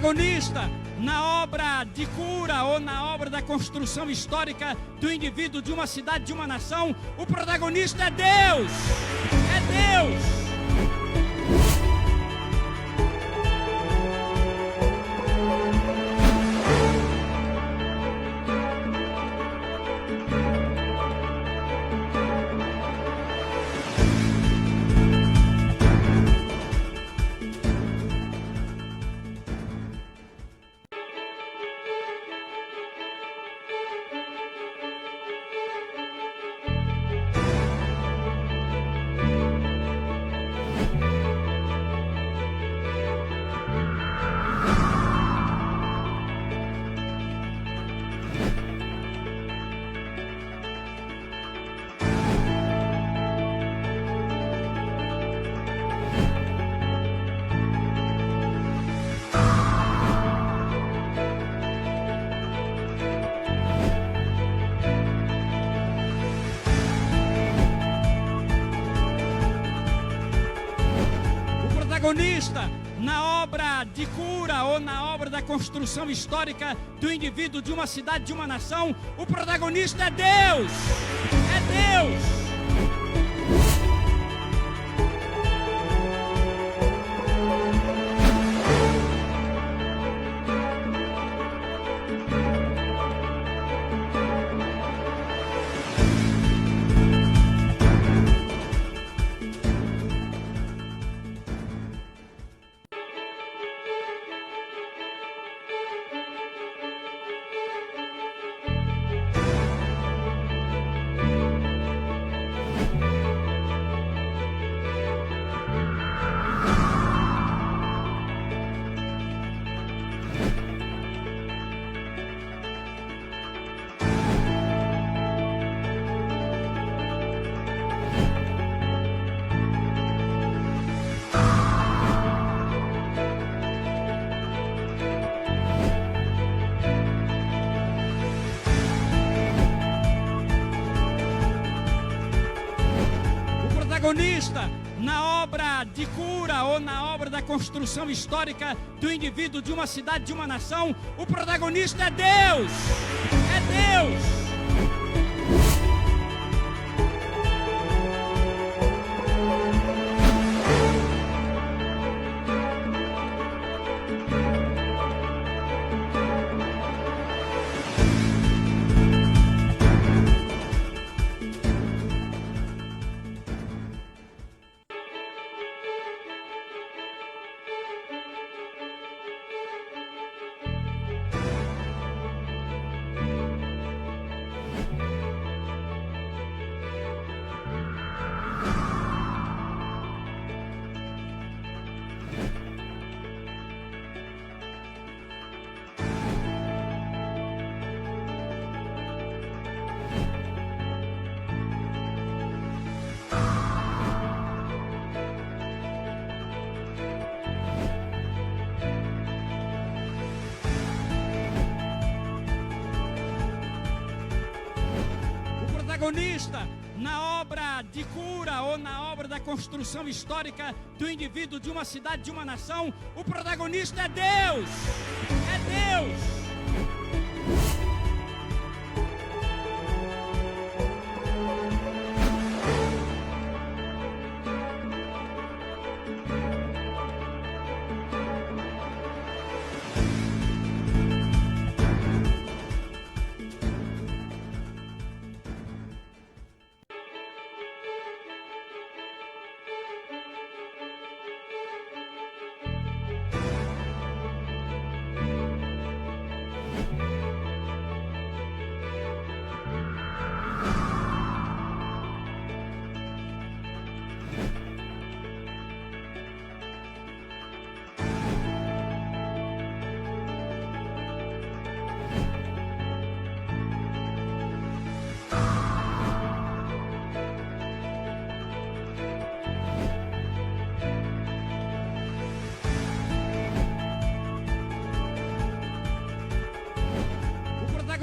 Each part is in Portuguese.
protagonista na obra de cura ou na obra da construção histórica do indivíduo, de uma cidade, de uma nação, o protagonista é Deus. É Deus. Protagonista na obra de cura ou na obra da construção histórica do indivíduo, de uma cidade, de uma nação, o protagonista é Deus. É Deus. Protagonista na obra de cura ou na obra da construção histórica do indivíduo, de uma cidade, de uma nação, o protagonista é Deus. É Deus. Protagonista na obra de cura ou na obra da construção histórica do indivíduo, de uma cidade, de uma nação, o protagonista é Deus. É Deus.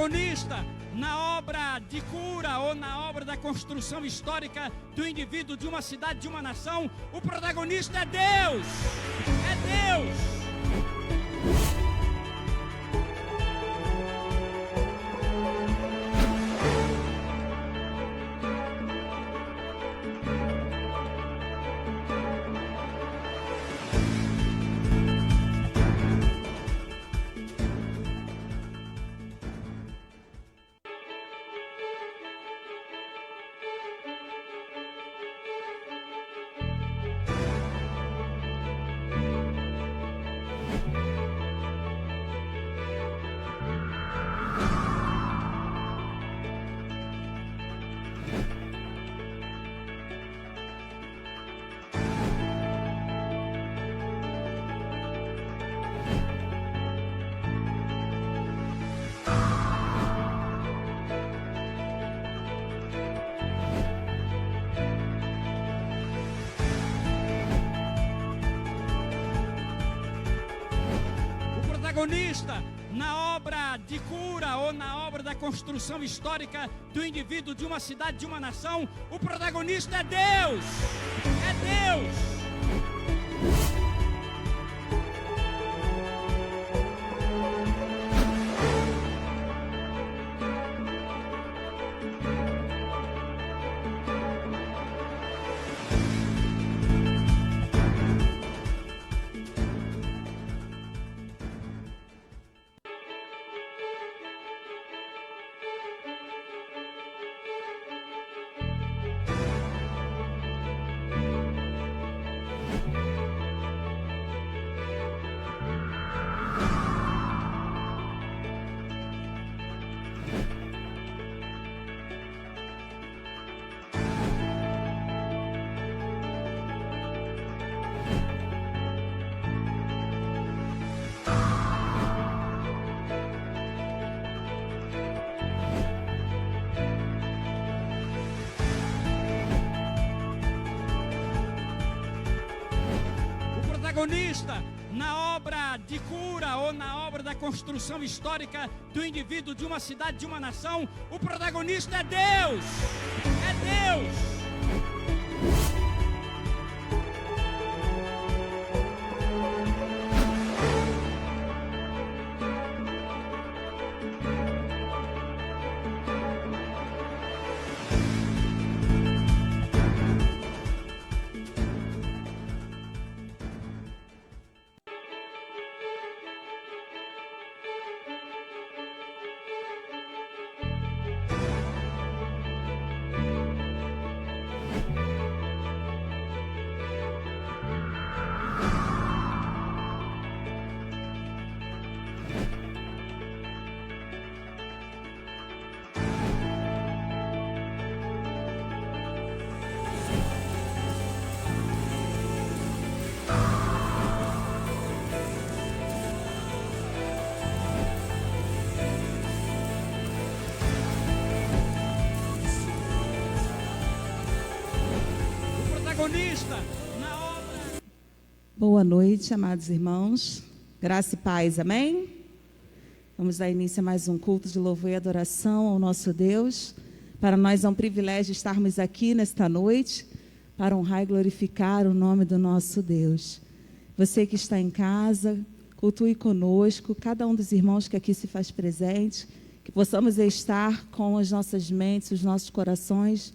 protagonista na obra de cura ou na obra da construção histórica do indivíduo, de uma cidade, de uma nação, o protagonista é Deus! É Deus! protagonista na obra de cura ou na obra da construção histórica do indivíduo, de uma cidade, de uma nação, o protagonista é Deus. É Deus. Protagonista na obra de cura ou na obra da construção histórica do indivíduo, de uma cidade, de uma nação, o protagonista é Deus. É Deus. Na obra. Boa noite, amados irmãos. Graça e paz, amém? Vamos dar início a mais um culto de louvor e adoração ao nosso Deus. Para nós é um privilégio estarmos aqui nesta noite para honrar e glorificar o nome do nosso Deus. Você que está em casa, cultue conosco, cada um dos irmãos que aqui se faz presente, que possamos estar com as nossas mentes, os nossos corações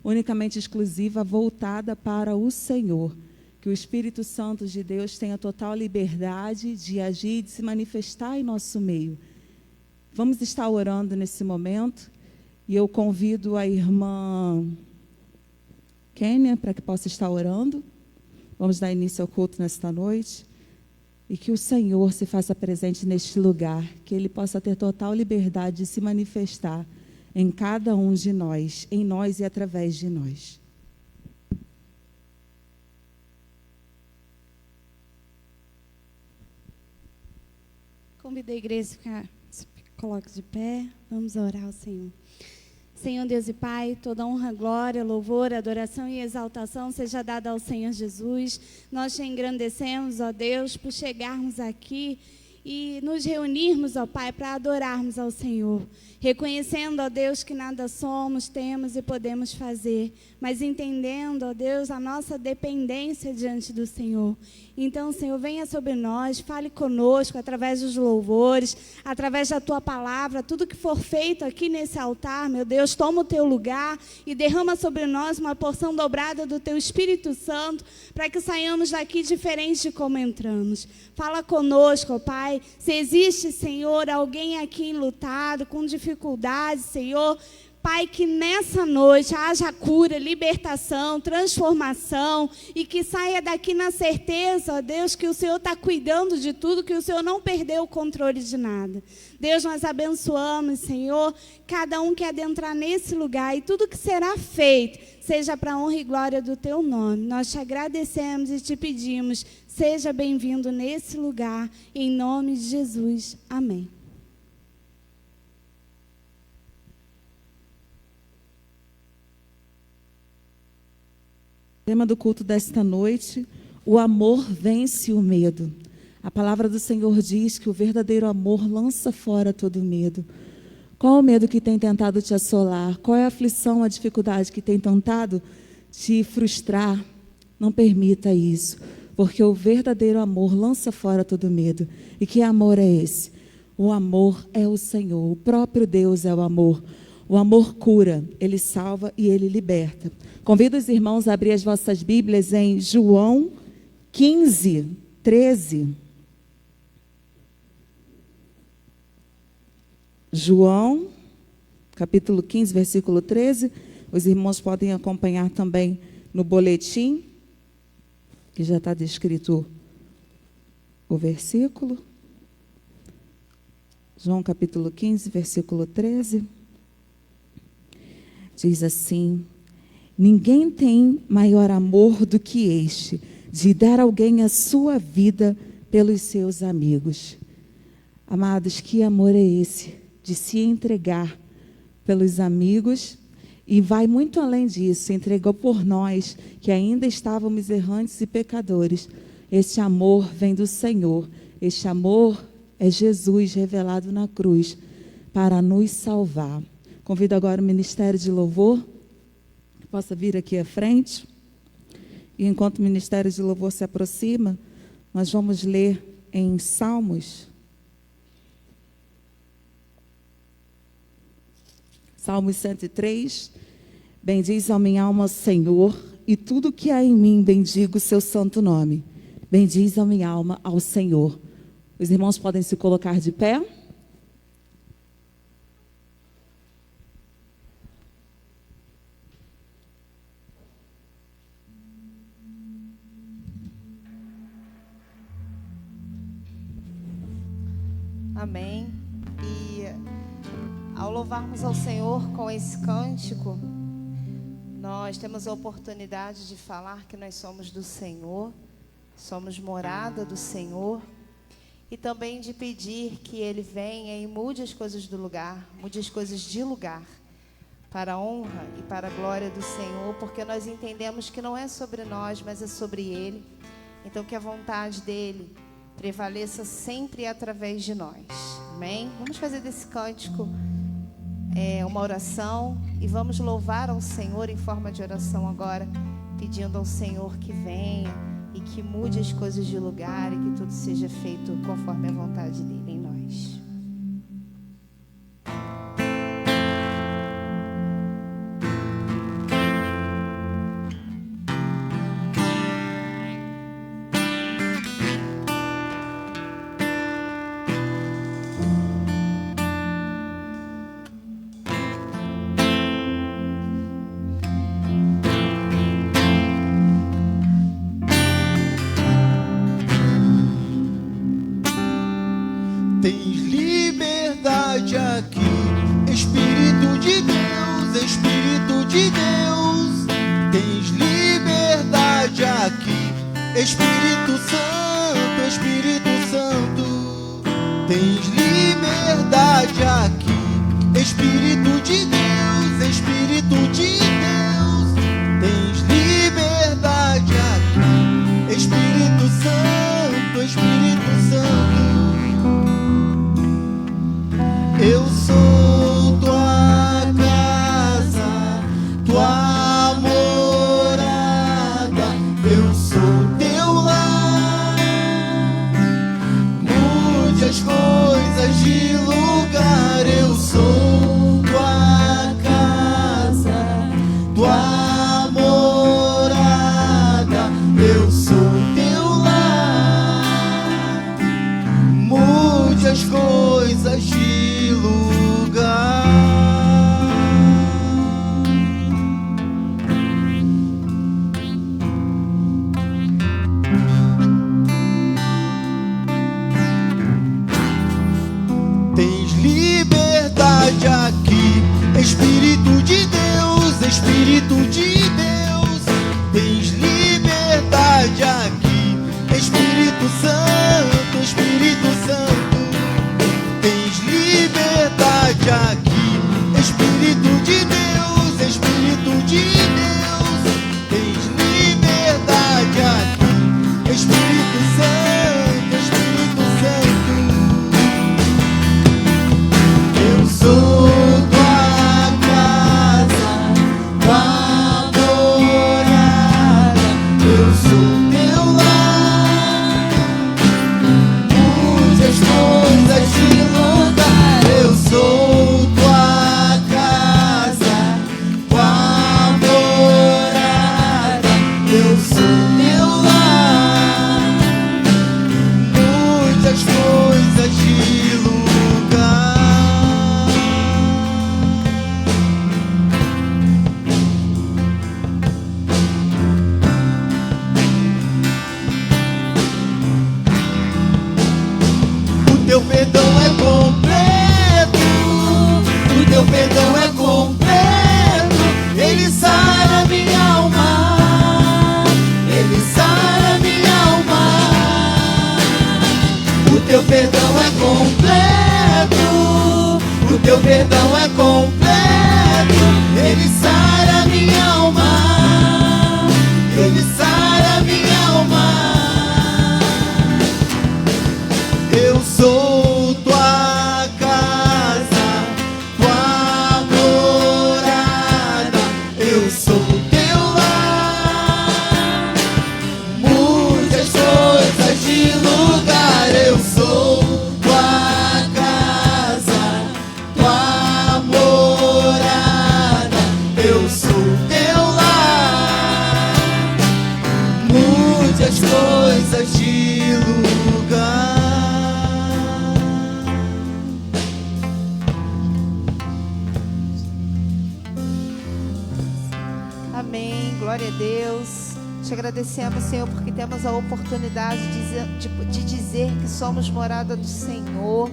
unicamente exclusiva, voltada para o Senhor. Que o Espírito Santo de Deus tenha total liberdade de agir e de se manifestar em nosso meio. Vamos estar orando nesse momento e eu convido a irmã Kênia para que possa estar orando. Vamos dar início ao culto nesta noite e que o Senhor se faça presente neste lugar, que Ele possa ter total liberdade de se manifestar em cada um de nós, em nós e através de nós. Convido a igreja a coloque de pé, vamos orar ao Senhor. Senhor Deus e Pai, toda honra, glória, louvor, adoração e exaltação seja dada ao Senhor Jesus. Nós te engrandecemos, ó Deus, por chegarmos aqui e nos reunirmos, ó Pai, para adorarmos ao Senhor, reconhecendo, ó Deus, que nada somos, temos e podemos fazer, mas entendendo, ó Deus, a nossa dependência diante do Senhor. Então, Senhor, venha sobre nós, fale conosco através dos louvores, através da Tua palavra, tudo que for feito aqui nesse altar, meu Deus, toma o Teu lugar e derrama sobre nós uma porção dobrada do Teu Espírito Santo, para que saiamos daqui diferente de como entramos. Fala conosco, ó Pai, se existe, Senhor, alguém aqui enlutado, com dificuldades, Senhor, Pai, que nessa noite haja cura, libertação, transformação e que saia daqui na certeza, ó Deus, que o Senhor está cuidando de tudo, que o Senhor não perdeu o controle de nada. Deus, nós abençoamos, Senhor, cada um que adentrar nesse lugar e tudo que será feito, seja para a honra e glória do Teu nome. Nós te agradecemos e te pedimos, seja bem-vindo nesse lugar, em nome de Jesus. Amém. Tema do culto desta noite: o amor vence o medo. A palavra do Senhor diz que o verdadeiro amor lança fora todo medo. Qual o medo que tem tentado te assolar? Qual é a aflição, a dificuldade que tem tentado te frustrar? Não permita isso, porque o verdadeiro amor lança fora todo medo. E que amor é esse? O amor é o Senhor, o próprio Deus é o amor. O amor cura, Ele salva e Ele liberta. Convido os irmãos a abrir as vossas Bíblias em João 15, 13. João, capítulo 15, versículo 13. Os irmãos podem acompanhar também no boletim, que já está descrito o versículo. João, capítulo 15, versículo 13. Diz assim: ninguém tem maior amor do que este, de dar alguém a sua vida pelos seus amigos. Amados, que amor é esse? De se entregar pelos amigos, e vai muito além disso, entregou por nós, que ainda estávamos errantes e pecadores. Este amor vem do Senhor, este amor é Jesus revelado na cruz para nos salvar. Convido agora o Ministério de Louvor, que possa vir aqui à frente. E enquanto o Ministério de Louvor se aproxima, nós vamos ler em Salmos. Salmos 103. Bendiz a minha alma, Senhor, e tudo que há em mim, bendigo o seu santo nome. Bendiz a minha alma ao Senhor. Os irmãos podem se colocar de pé. Amém. E ao louvarmos ao Senhor com esse cântico, nós temos a oportunidade de falar que nós somos do Senhor, somos morada do Senhor, e também de pedir que Ele venha e mude as coisas do lugar, mude as coisas de lugar, para a honra e para a glória do Senhor, porque nós entendemos que não é sobre nós, mas é sobre Ele. Então que a vontade dEle prevaleça sempre através de nós. Amém? Vamos fazer desse cântico uma oração e vamos louvar ao Senhor em forma de oração agora, pedindo ao Senhor que venha e que mude as coisas de lugar e que tudo seja feito conforme a vontade dEle em nós. Tens liberdade aqui, Espírito de Deus, Espírito de Deus. Tens liberdade aqui, Espírito Santo, Espírito Santo. Tens liberdade aqui, Espírito de Deus, Espírito de Deus. Tens liberdade aqui, Espírito Santo, Espírito Santo. Eu sou tua casa, tua morada, eu sou teu lar. Mude as coisas de lugar, eu sou tua casa, tua morada, eu sou teu lar. Mude as coisas de lugar. Tens liberdade aqui, Espírito de Deus, Espírito de Deus. Tens liberdade aqui, Espírito Santo, Espírito Santo. Tens liberdade aqui, Espírito de Deus, Espírito de Deus. Tens liberdade aqui, Espírito Santo, Espírito perdão é completo, o teu perdão é completo. Ele sara minha alma, ele sara minha alma. Eu sou tua casa, tua morada, eu sou teu lar. Mude as coisas de lugar, eu sou tua casa, tua morada, eu sou teu lar. Mude as coisas de lugar. Amém, glória a Deus. Te agradecemos, Senhor, porque temos a oportunidade de dizer que somos morada do Senhor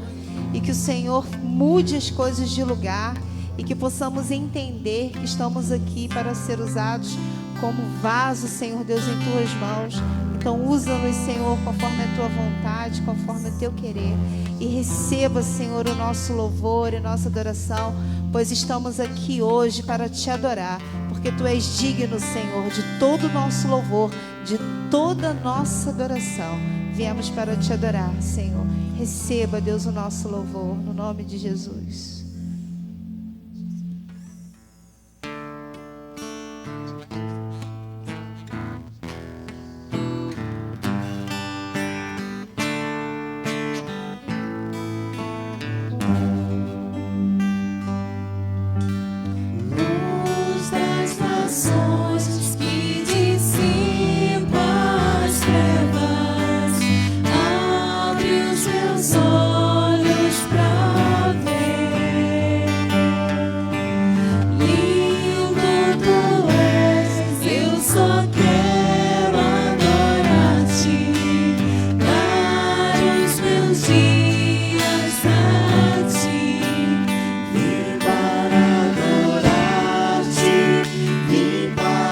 e que o Senhor mude as coisas de lugar e que possamos entender que estamos aqui para ser usados como vaso, Senhor Deus, em tuas mãos. Então usa-nos, Senhor, conforme a tua vontade, conforme o teu querer, e receba, Senhor, o nosso louvor e nossa adoração, pois estamos aqui hoje para te adorar, porque tu és digno, Senhor, de todo o nosso louvor, de toda a nossa adoração. Viemos para te adorar, Senhor. Receba, Deus, o nosso louvor, no nome de Jesus. Luz das nações que dissipa as trevas, abre os meus olhos pra ver. Lindo tu és, eu só quero adorar-te, dar os meus dias a ti. Vim para adorar-te, vim para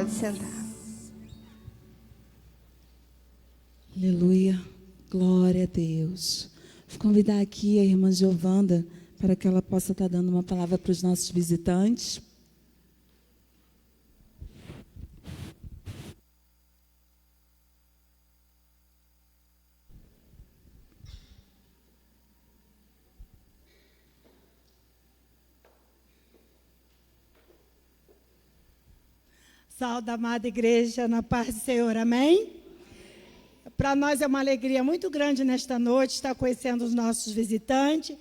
Pode sentar. Aleluia. Glória a Deus. Vou convidar aqui a irmã Giovanda para que ela possa estar dando uma palavra para os nossos visitantes. Saúde, amada igreja, na paz do Senhor, amém? Para nós é uma alegria muito grande nesta noite estar conhecendo os nossos visitantes.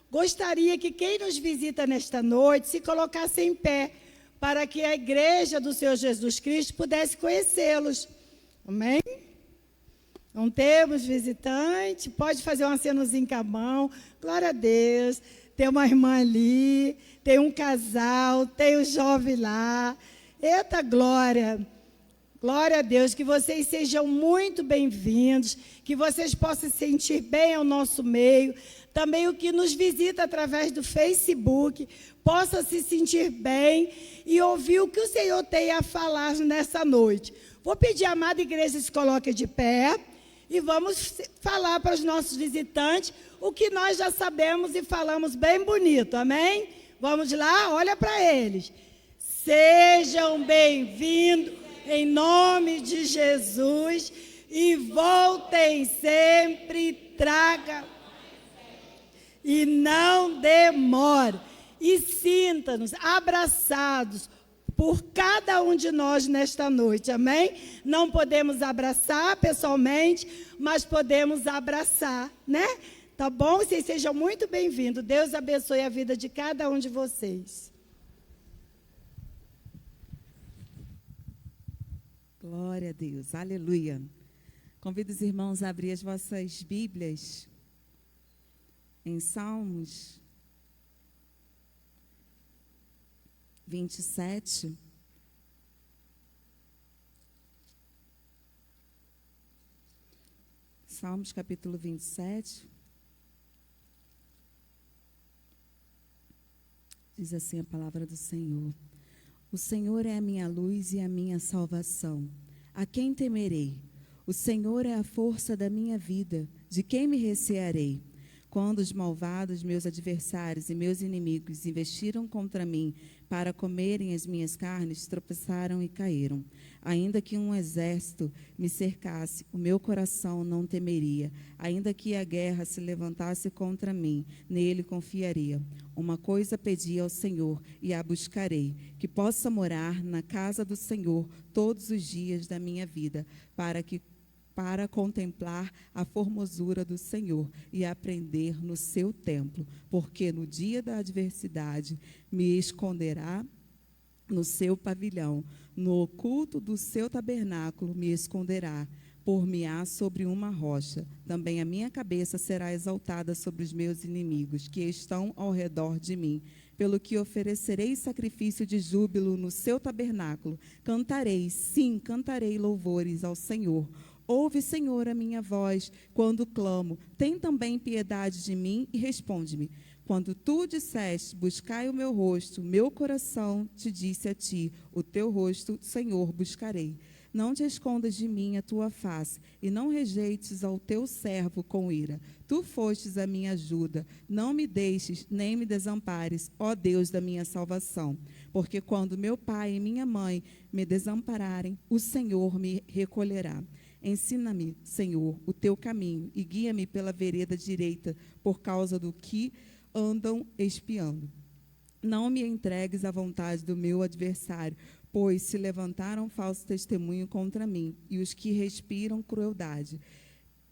Gostaria que quem nos visita nesta noite se colocasse em pé, para que a igreja do Senhor Jesus Cristo pudesse conhecê-los, amém? Não temos visitante, pode fazer um acenozinho com a mão, glória a Deus. Tem uma irmã ali, tem um casal, tem um jovem lá. Eita glória, glória a Deus, que vocês sejam muito bem-vindos, que vocês possam se sentir bem ao nosso meio, também o que nos visita através do Facebook, possa se sentir bem e ouvir o que o Senhor tem a falar nessa noite. Vou pedir à amada igreja que se coloque de pé e vamos falar para os nossos visitantes o que nós já sabemos e falamos bem bonito, amém? Vamos lá, olha para eles. Sejam bem-vindos em nome de Jesus e voltem sempre, traga e não demore. E sinta-nos abraçados por cada um de nós nesta noite, amém? Não podemos abraçar pessoalmente, mas podemos abraçar, né? Tá bom? Vocês sejam muito bem-vindos. Deus abençoe a vida de cada um de vocês. Glória a Deus, aleluia. Convido os irmãos a abrir as vossas Bíblias em Salmos 27. Salmos capítulo 27. Diz assim a palavra do Senhor. O Senhor é a minha luz e a minha salvação. A quem temerei? O Senhor é a força da minha vida. De quem me recearei? Quando os malvados, meus adversários e meus inimigos investiram contra mim para comerem as minhas carnes, tropeçaram e caíram. Ainda que um exército me cercasse, o meu coração não temeria. Ainda que a guerra se levantasse contra mim, nele confiaria. Uma coisa pedi ao Senhor e a buscarei, que possa morar na casa do Senhor todos os dias da minha vida, para contemplar a formosura do Senhor e aprender no seu templo, porque no dia da adversidade me esconderá no seu pavilhão, no oculto do seu tabernáculo me esconderá, por-me-á sobre uma rocha. Também a minha cabeça será exaltada sobre os meus inimigos, que estão ao redor de mim. Pelo que oferecerei sacrifício de júbilo no seu tabernáculo. Cantarei, sim, cantarei louvores ao Senhor. Ouve, Senhor, a minha voz quando clamo. Tem também piedade de mim e responde-me. Quando tu disseste, buscai o meu rosto, meu coração te disse a ti, o teu rosto, Senhor, buscarei. Não te escondas de mim a tua face, e não rejeites ao teu servo com ira. Tu fostes a minha ajuda, não me deixes, nem me desampares, ó Deus da minha salvação. Porque quando meu pai e minha mãe me desampararem, o Senhor me recolherá. Ensina-me, Senhor, o teu caminho, e guia-me pela vereda direita, por causa do que andam espiando. Não me entregues à vontade do meu adversário, pois se levantaram falso testemunho contra mim, e os que respiram crueldade.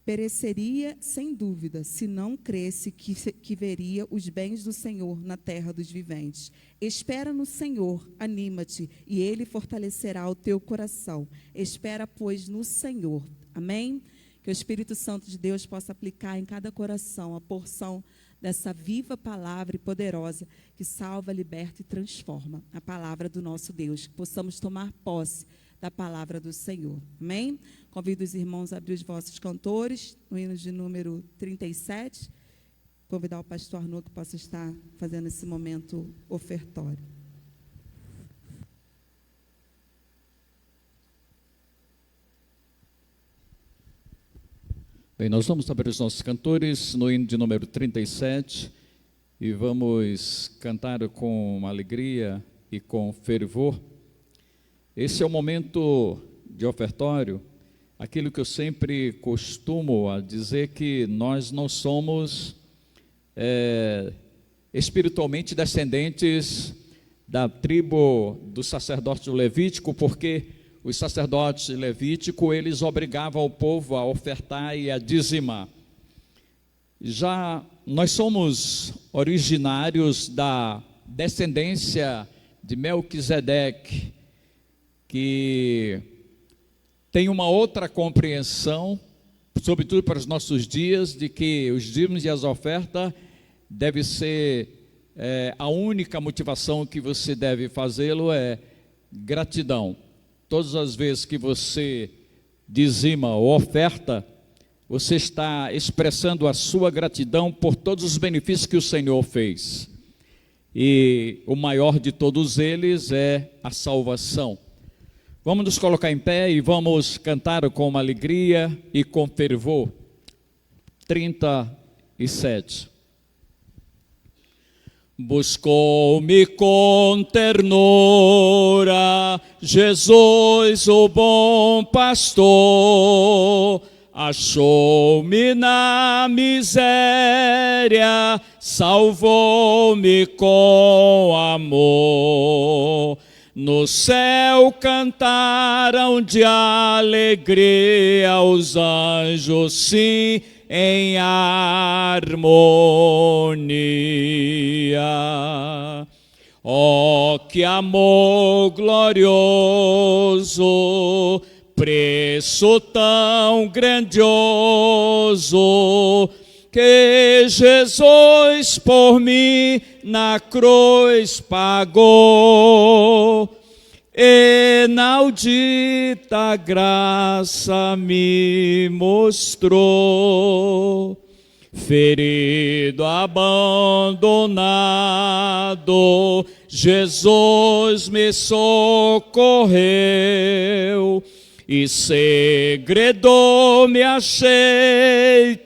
Pereceria, sem dúvida, se não cresse que veria os bens do Senhor na terra dos viventes. Espera no Senhor, anima-te, e Ele fortalecerá o teu coração. Espera, pois, no Senhor. Amém? Que o Espírito Santo de Deus possa aplicar em cada coração a porção dessa viva palavra e poderosa que salva, liberta e transforma. A palavra do nosso Deus. Que possamos tomar posse da palavra do Senhor. Amém? Convido os irmãos a abrir os vossos cantores, no hino de número 37. Convidar o pastor Arnaud que possa estar fazendo esse momento ofertório. Bem, nós vamos saber os nossos cantores no hino de número 37 e vamos cantar com alegria e com fervor. Esse é o momento de ofertório, aquilo que eu sempre costumo a dizer, que nós não somos espiritualmente descendentes da tribo do sacerdócio levítico, porque os sacerdotes levíticos, eles obrigavam o povo a ofertar e a dizimar. Já nós somos originários da descendência de Melquisedeque, que tem uma outra compreensão, sobretudo para os nossos dias, de que os dízimos e as ofertas deve ser, a única motivação que você deve fazê-lo é gratidão. Todas as vezes que você dizima ou oferta, você está expressando a sua gratidão por todos os benefícios que o Senhor fez. E o maior de todos eles é a salvação. Vamos nos colocar em pé e vamos cantar com alegria e com fervor. 37. Buscou-me com ternura, Jesus, o bom pastor, achou-me na miséria, salvou-me com amor. No céu cantaram de alegria os anjos, sim, em harmonia. Oh, que amor glorioso, preço tão grandioso, que Jesus por mim na cruz pagou. Inaudita graça me mostrou, ferido, abandonado, Jesus me socorreu, e segredo me achei,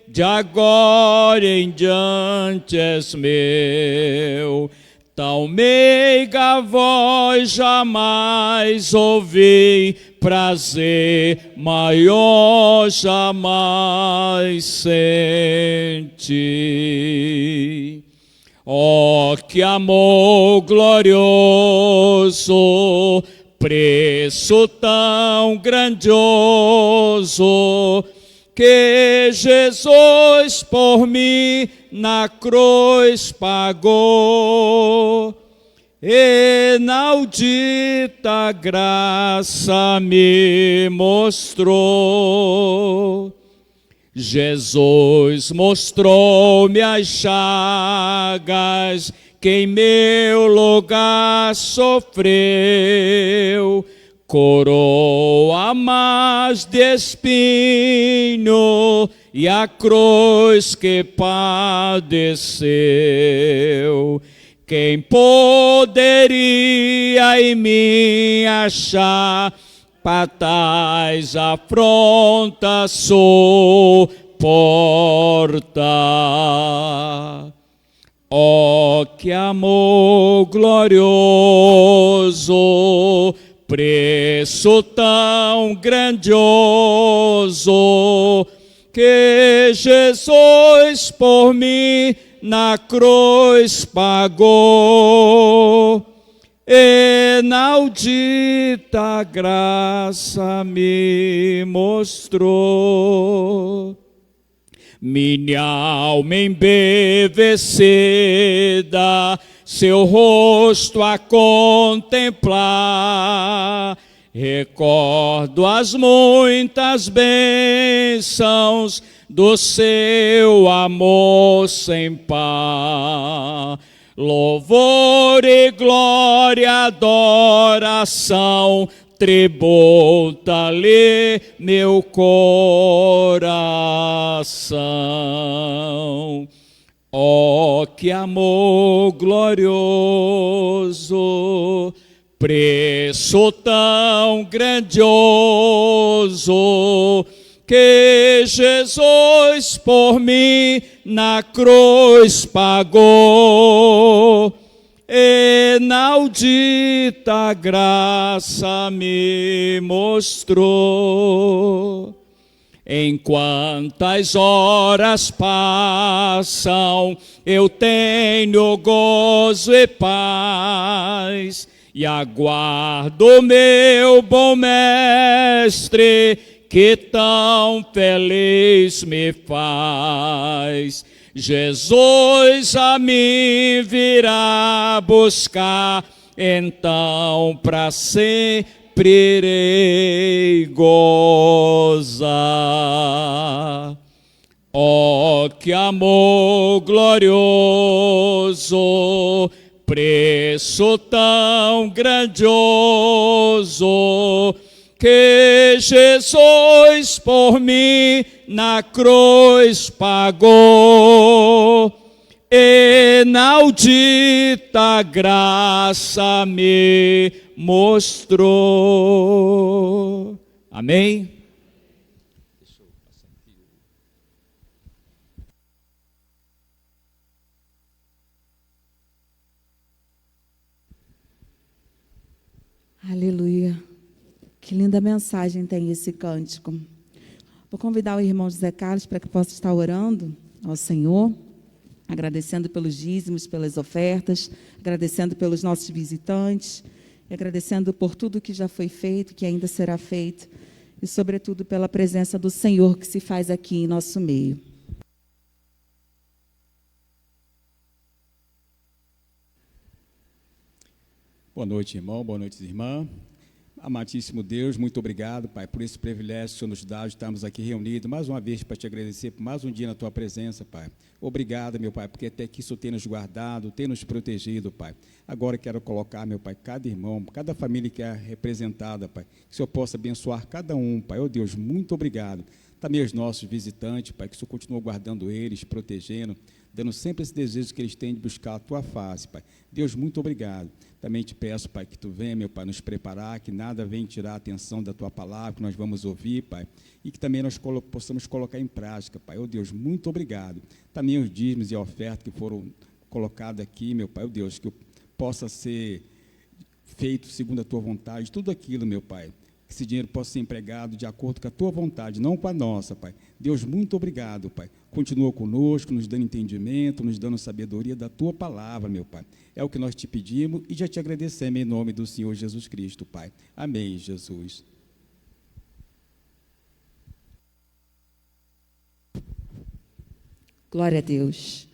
de agora em diante és meu. Tão meiga voz jamais ouvi, prazer maior jamais senti. Oh, que amor glorioso, preço tão grandioso, que Jesus por mim na cruz pagou. Inaudita graça me mostrou. Jesus mostrou-me as chagas que em meu lugar sofreu, coroa mais de espinho e a cruz que padeceu. Quem poderia em mim achar para tais afrontas suportar? Oh, que amor glorioso, preço tão grandioso, que Jesus por mim na cruz pagou. Inaudita graça me mostrou. Minha alma embevecida, seu rosto a contemplar, recordo as muitas bênçãos do seu amor sem par. Louvor e glória, adoração, tributa-lhe meu coração. Oh, que amor glorioso, preço tão grandioso, que Jesus por mim na cruz pagou. Inaudita graça me mostrou. Enquanto as horas passam, eu tenho gozo e paz, e aguardo meu bom mestre, que tão feliz me faz. Jesus a mim virá buscar, então para sempre irei gozar. Oh, que amor glorioso, preço tão grandioso, que Jesus por mim na cruz pagou. Inaudita graça me mostrou. Amém? Aleluia. Que linda mensagem tem esse cântico. Vou convidar o irmão José Carlos para que possa estar orando ao Senhor, agradecendo pelos dízimos, pelas ofertas, agradecendo pelos nossos visitantes, e agradecendo por tudo que já foi feito, que ainda será feito, e, sobretudo, pela presença do Senhor que se faz aqui em nosso meio. Boa noite, irmão. Boa noite, irmã. Amantíssimo Deus, muito obrigado, Pai, por esse privilégio que o Senhor nos dá de estarmos aqui reunidos, mais uma vez, para te agradecer por mais um dia na Tua presença, Pai. Obrigado, meu Pai, porque até aqui o Senhor tem nos guardado, tem nos protegido, Pai. Agora quero colocar, meu Pai, cada irmão, cada família que é representada, Pai, que o Senhor possa abençoar cada um, Pai. Oh, Deus, muito obrigado. Também os nossos visitantes, Pai, que o Senhor continue guardando eles, protegendo, dando sempre esse desejo que eles têm de buscar a Tua face, Pai. Deus, muito obrigado. Também te peço, Pai, que Tu venha, meu Pai, nos preparar, que nada venha tirar a atenção da Tua palavra, que nós vamos ouvir, Pai, e que também nós possamos colocar em prática, Pai. Oh, Deus, muito obrigado. Também os dízimos e a oferta que foram colocados aqui, meu Pai, oh, Deus, que possa ser feito segundo a Tua vontade, tudo aquilo, meu Pai, que esse dinheiro possa ser empregado de acordo com a Tua vontade, não com a nossa, Pai. Deus, muito obrigado, Pai. Continua conosco, nos dando entendimento, nos dando sabedoria da Tua palavra, meu Pai. É o que nós te pedimos e já te agradecemos em nome do Senhor Jesus Cristo, Pai. Amém, Jesus. Glória a Deus.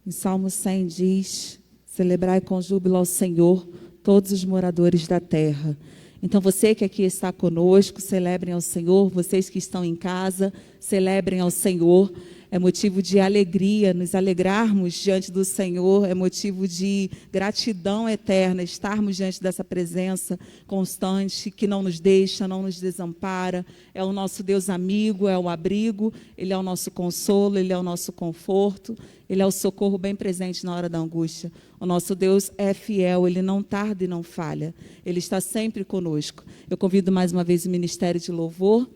Em Salmo 100 diz: celebrai com júbilo ao Senhor todos os moradores da terra. Então, você que aqui está conosco, celebrem ao Senhor. Vocês que estão em casa, celebrem ao Senhor. É motivo de alegria, nos alegrarmos diante do Senhor, é motivo de gratidão eterna, estarmos diante dessa presença constante, que não nos deixa, não nos desampara. É o nosso Deus amigo, é o abrigo, Ele é o nosso consolo, Ele é o nosso conforto, Ele é o socorro bem presente na hora da angústia. O nosso Deus é fiel, Ele não tarda e não falha, Ele está sempre conosco. Eu convido mais uma vez o Ministério de Louvor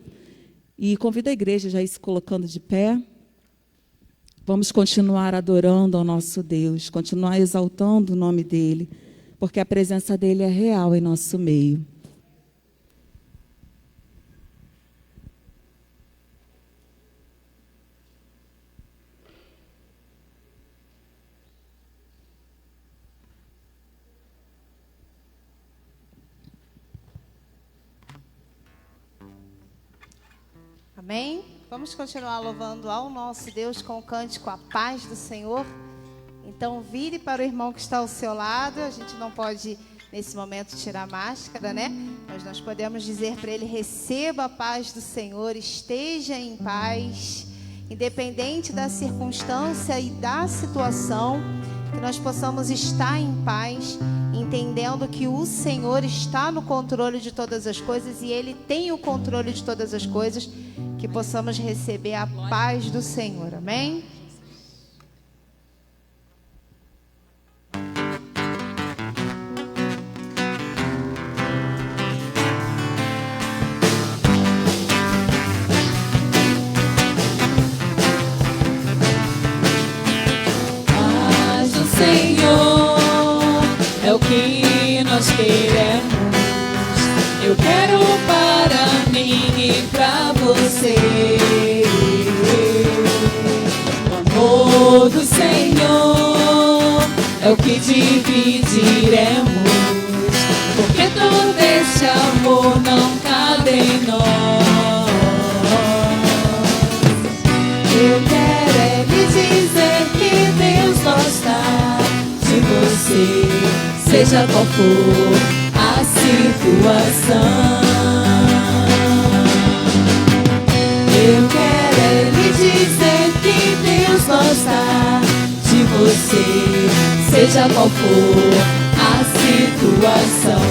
e convido a igreja já a ir se colocando de pé. Vamos continuar adorando ao nosso Deus, continuar exaltando o nome dEle, porque a presença dEle é real em nosso meio. Amém? Vamos continuar louvando ao nosso Deus com o cântico A Paz do Senhor. Então, vire para o irmão que está ao seu lado. A gente não pode, nesse momento, tirar a máscara, né? Mas nós podemos dizer para ele: receba a paz do Senhor, esteja em paz, independente da circunstância e da situação, que nós possamos estar em paz, entendendo que o Senhor está no controle de todas as coisas e Ele tem o controle de todas as coisas, que possamos receber a paz do Senhor. Amém? Senhor é o que nós queremos. Eu quero para mim e pra você. O amor do Senhor é o que dividiremos, porque todo esse amor não cabe em nós. Eu quero é lhe dizer que Deus gosta de você, seja qual for a situação. Eu quero é lhe dizer que Deus gosta de você, seja qual for a situação.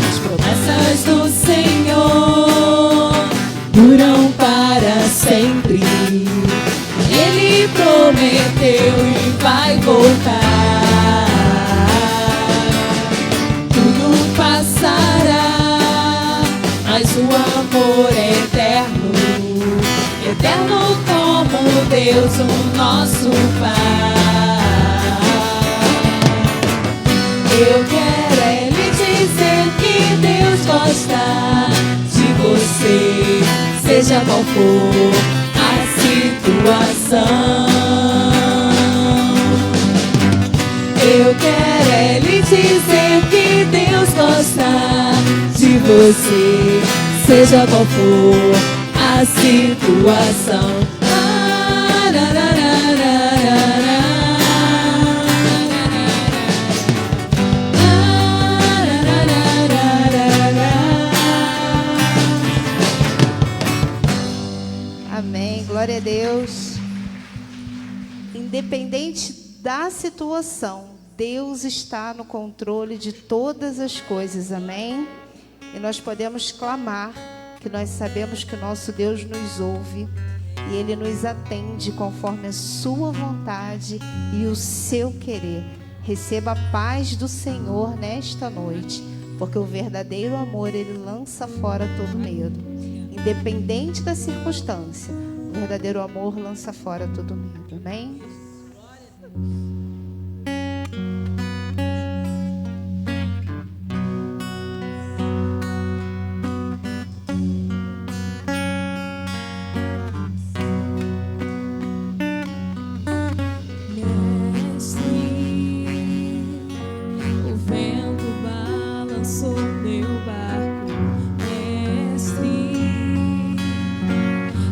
As promessas do Senhor duram para sempre. Ele prometeu e vai voltar. Tudo passará, mas o amor é eterno, eterno como Deus, o nosso Pai. Eu quero é lhe dizer que Deus gosta de você, seja qual for a situação. Eu quero é lhe dizer que Deus gosta de você, seja qual for a situação. Amém, glória a Deus. Independente da situação, Deus está no controle de todas as coisas, amém? E nós podemos clamar, que nós sabemos que o nosso Deus nos ouve e Ele nos atende conforme a sua vontade e o seu querer. Receba a paz do Senhor nesta noite, porque o verdadeiro amor, Ele lança fora todo medo. Independente da circunstância, o verdadeiro amor lança fora todo medo, amém?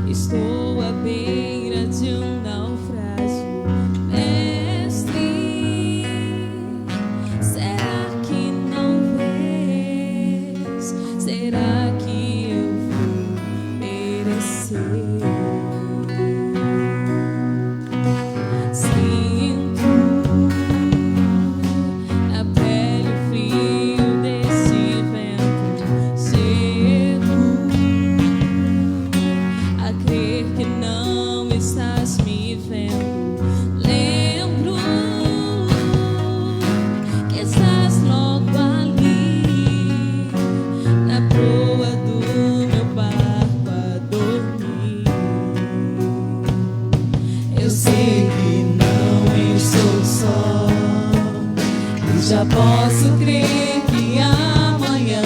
Estou à beira de um naufrágio. Já posso crer que amanhã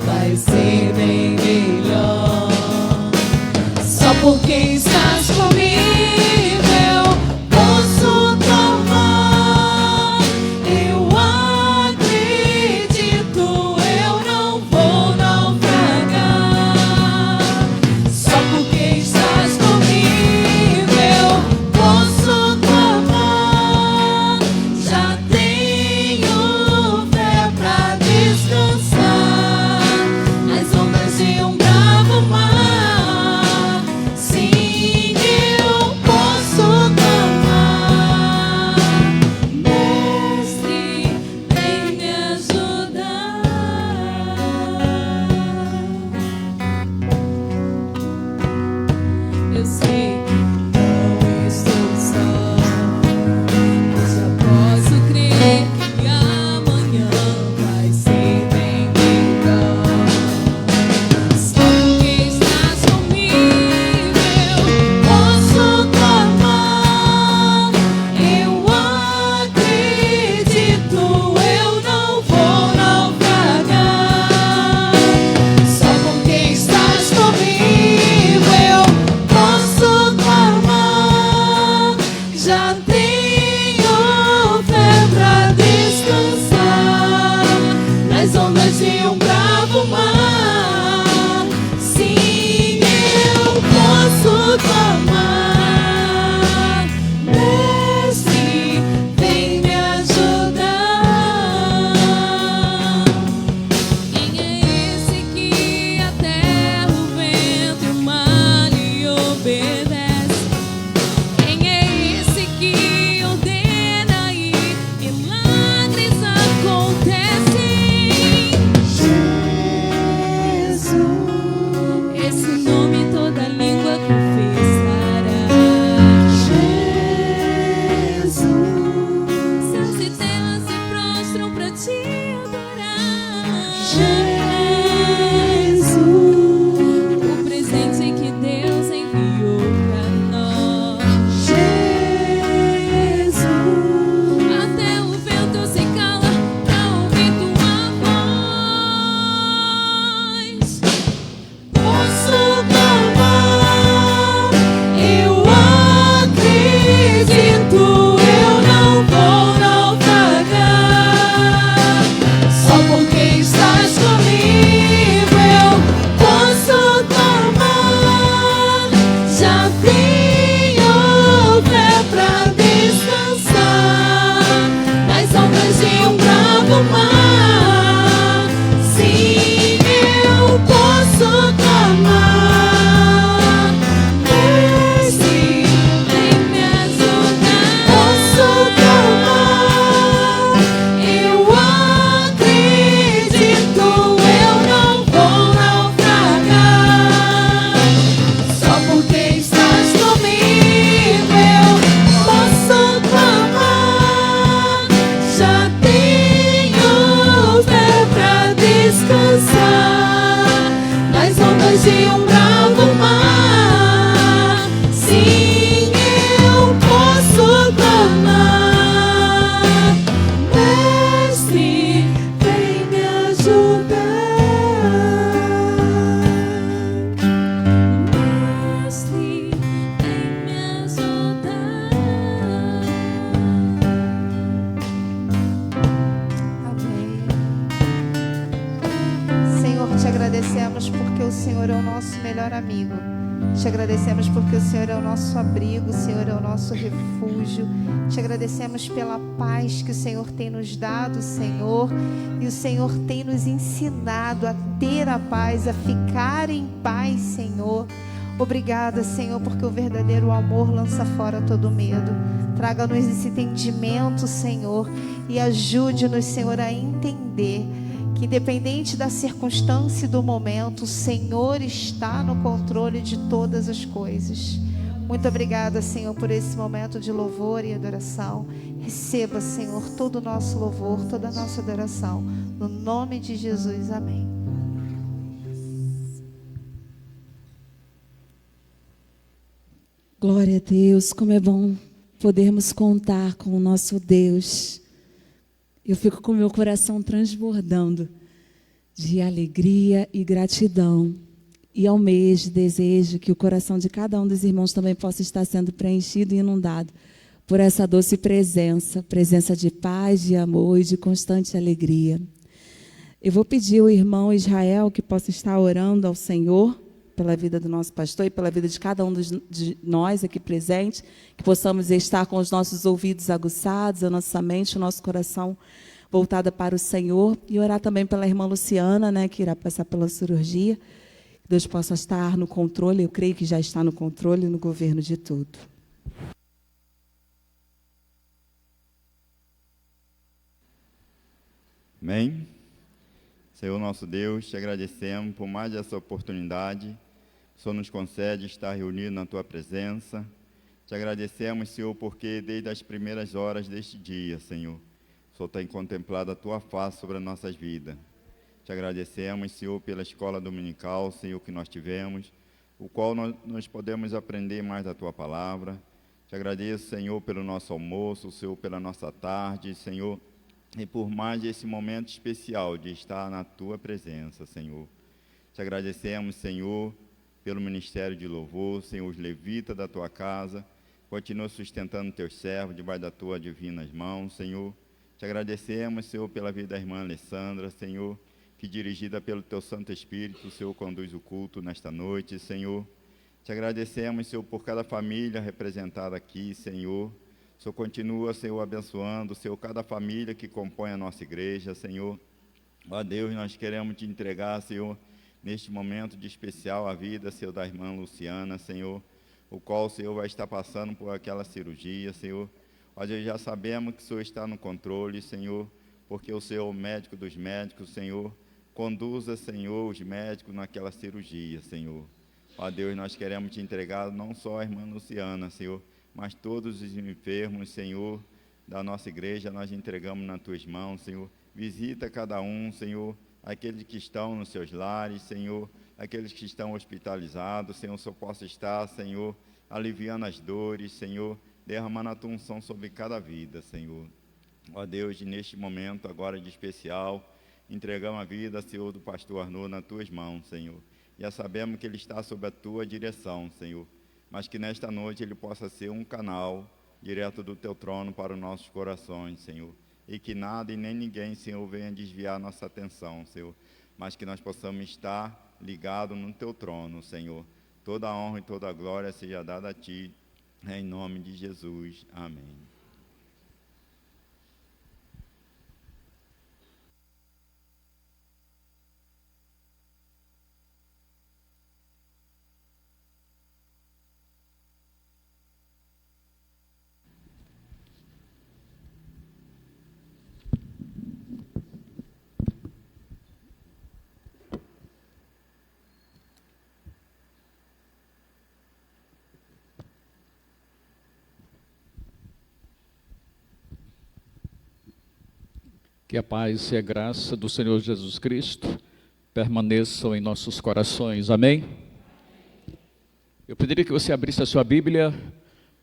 vai ser bem melhor. Só porque estás comigo eu posso tomar. Eu acredito, eu não vou naufragar. Só porque estás comigo eu posso tomar. Já tenho fé pra descansar nas ondas de um bravo mar. Sim, Senhor é o nosso melhor amigo. Te agradecemos porque o Senhor é o nosso abrigo, o Senhor é o nosso refúgio. Te agradecemos pela paz que o Senhor tem nos dado, Senhor. E o Senhor tem nos ensinado a ter a paz, a ficar em paz, Senhor. Obrigada, Senhor, porque o verdadeiro amor lança fora todo medo. Traga-nos esse entendimento, Senhor, e ajude-nos, Senhor, a entender que independente da circunstância e do momento, o Senhor está no controle de todas as coisas. Muito obrigada, Senhor, por esse momento de louvor e adoração. Receba, Senhor, todo o nosso louvor, toda a nossa adoração. No nome de Jesus, amém. Glória a Deus, como é bom podermos contar com o nosso Deus. Eu fico com o meu coração transbordando de alegria e gratidão. E almejo, desejo que o coração de cada um dos irmãos também possa estar sendo preenchido e inundado por essa doce presença, presença de paz, de amor e de constante alegria. Eu vou pedir ao irmão Israel que possa estar orando ao Senhor pela vida do nosso pastor e pela vida de cada um de nós aqui presentes, que possamos estar com os nossos ouvidos aguçados, a nossa mente, o nosso coração voltada para o Senhor, e orar também pela irmã Luciana, né, que irá passar pela cirurgia. Que Deus possa estar no controle, eu creio que já está no controle e no governo de tudo. Amém? Senhor nosso Deus, te agradecemos por mais essa oportunidade. O Senhor nos concede estar reunido na tua presença. Te agradecemos, Senhor, porque desde as primeiras horas deste dia, Senhor, o Senhor tem contemplado a tua face sobre as nossas vidas. Te agradecemos, Senhor, pela escola dominical, Senhor, que nós tivemos, o qual nós podemos aprender mais da tua palavra. Te agradeço, Senhor, pelo nosso almoço, Senhor, pela nossa tarde, Senhor, e por mais esse momento especial de estar na tua presença, Senhor. Te agradecemos, Senhor, pelo ministério de louvor, Senhor, os levitas da tua casa, continua sustentando teus servos debaixo das tuas divinas mãos, Senhor. Te agradecemos, Senhor, pela vida da irmã Alessandra, Senhor, que dirigida pelo teu Santo Espírito, o Senhor conduz o culto nesta noite, Senhor. Te agradecemos, Senhor, por cada família representada aqui, Senhor. O Senhor continua, Senhor, abençoando, Senhor, cada família que compõe a nossa igreja, Senhor. Ó Deus, nós queremos te entregar, Senhor, neste momento de especial a vida, Senhor, da irmã Luciana, Senhor, o qual o Senhor vai estar passando por aquela cirurgia, Senhor. Ó Deus, já sabemos que o Senhor está no controle, Senhor, porque o Senhor é o médico dos médicos, Senhor. Conduza, Senhor, os médicos naquela cirurgia, Senhor. Ó Deus, nós queremos te entregar não só a irmã Luciana, Senhor, mas todos os enfermos, Senhor, da nossa igreja, nós entregamos nas tuas mãos, Senhor. Visita cada um, Senhor, aqueles que estão nos seus lares, Senhor, aqueles que estão hospitalizados, Senhor, só possa estar, Senhor, aliviando as dores, Senhor, derramando a tua unção sobre cada vida, Senhor. Ó Deus, neste momento agora de especial, entregamos a vida, Senhor, do pastor Arnaud nas tuas mãos, Senhor. Já sabemos que ele está sob a tua direção, Senhor, mas que nesta noite ele possa ser um canal direto do teu trono para os nossos corações, Senhor. E que nada e nem ninguém, Senhor, venha desviar nossa atenção, Senhor, mas que nós possamos estar ligados no teu trono, Senhor. Toda a honra e toda a glória seja dada a ti, em nome de Jesus. Amém. Que a paz e a graça do Senhor Jesus Cristo permaneçam em nossos corações. Amém? Eu pediria que você abrisse a sua Bíblia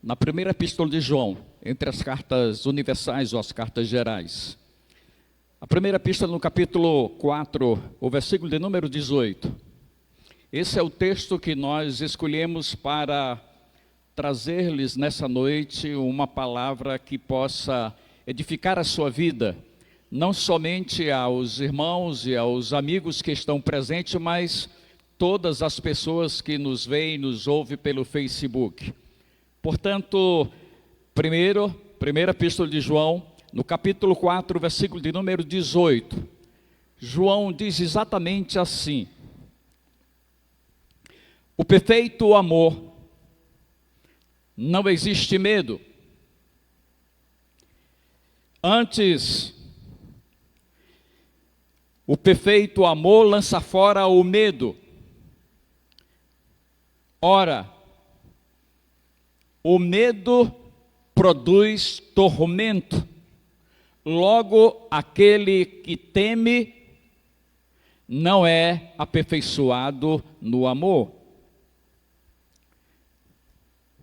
na primeira epístola de João, entre as cartas universais ou as cartas gerais. A primeira epístola no capítulo 4, o versículo de número 18. Esse é o texto que nós escolhemos para trazer-lhes nessa noite uma palavra que possa edificar a sua vida, não somente aos irmãos e aos amigos que estão presentes, mas todas as pessoas que nos veem e nos ouvem pelo Facebook. Portanto, primeira epístola de João, no capítulo 4, versículo de número 18, João diz exatamente assim: o perfeito amor, não existe medo. Antes, o perfeito amor lança fora o medo. Ora, o medo produz tormento. Logo, aquele que teme não é aperfeiçoado no amor.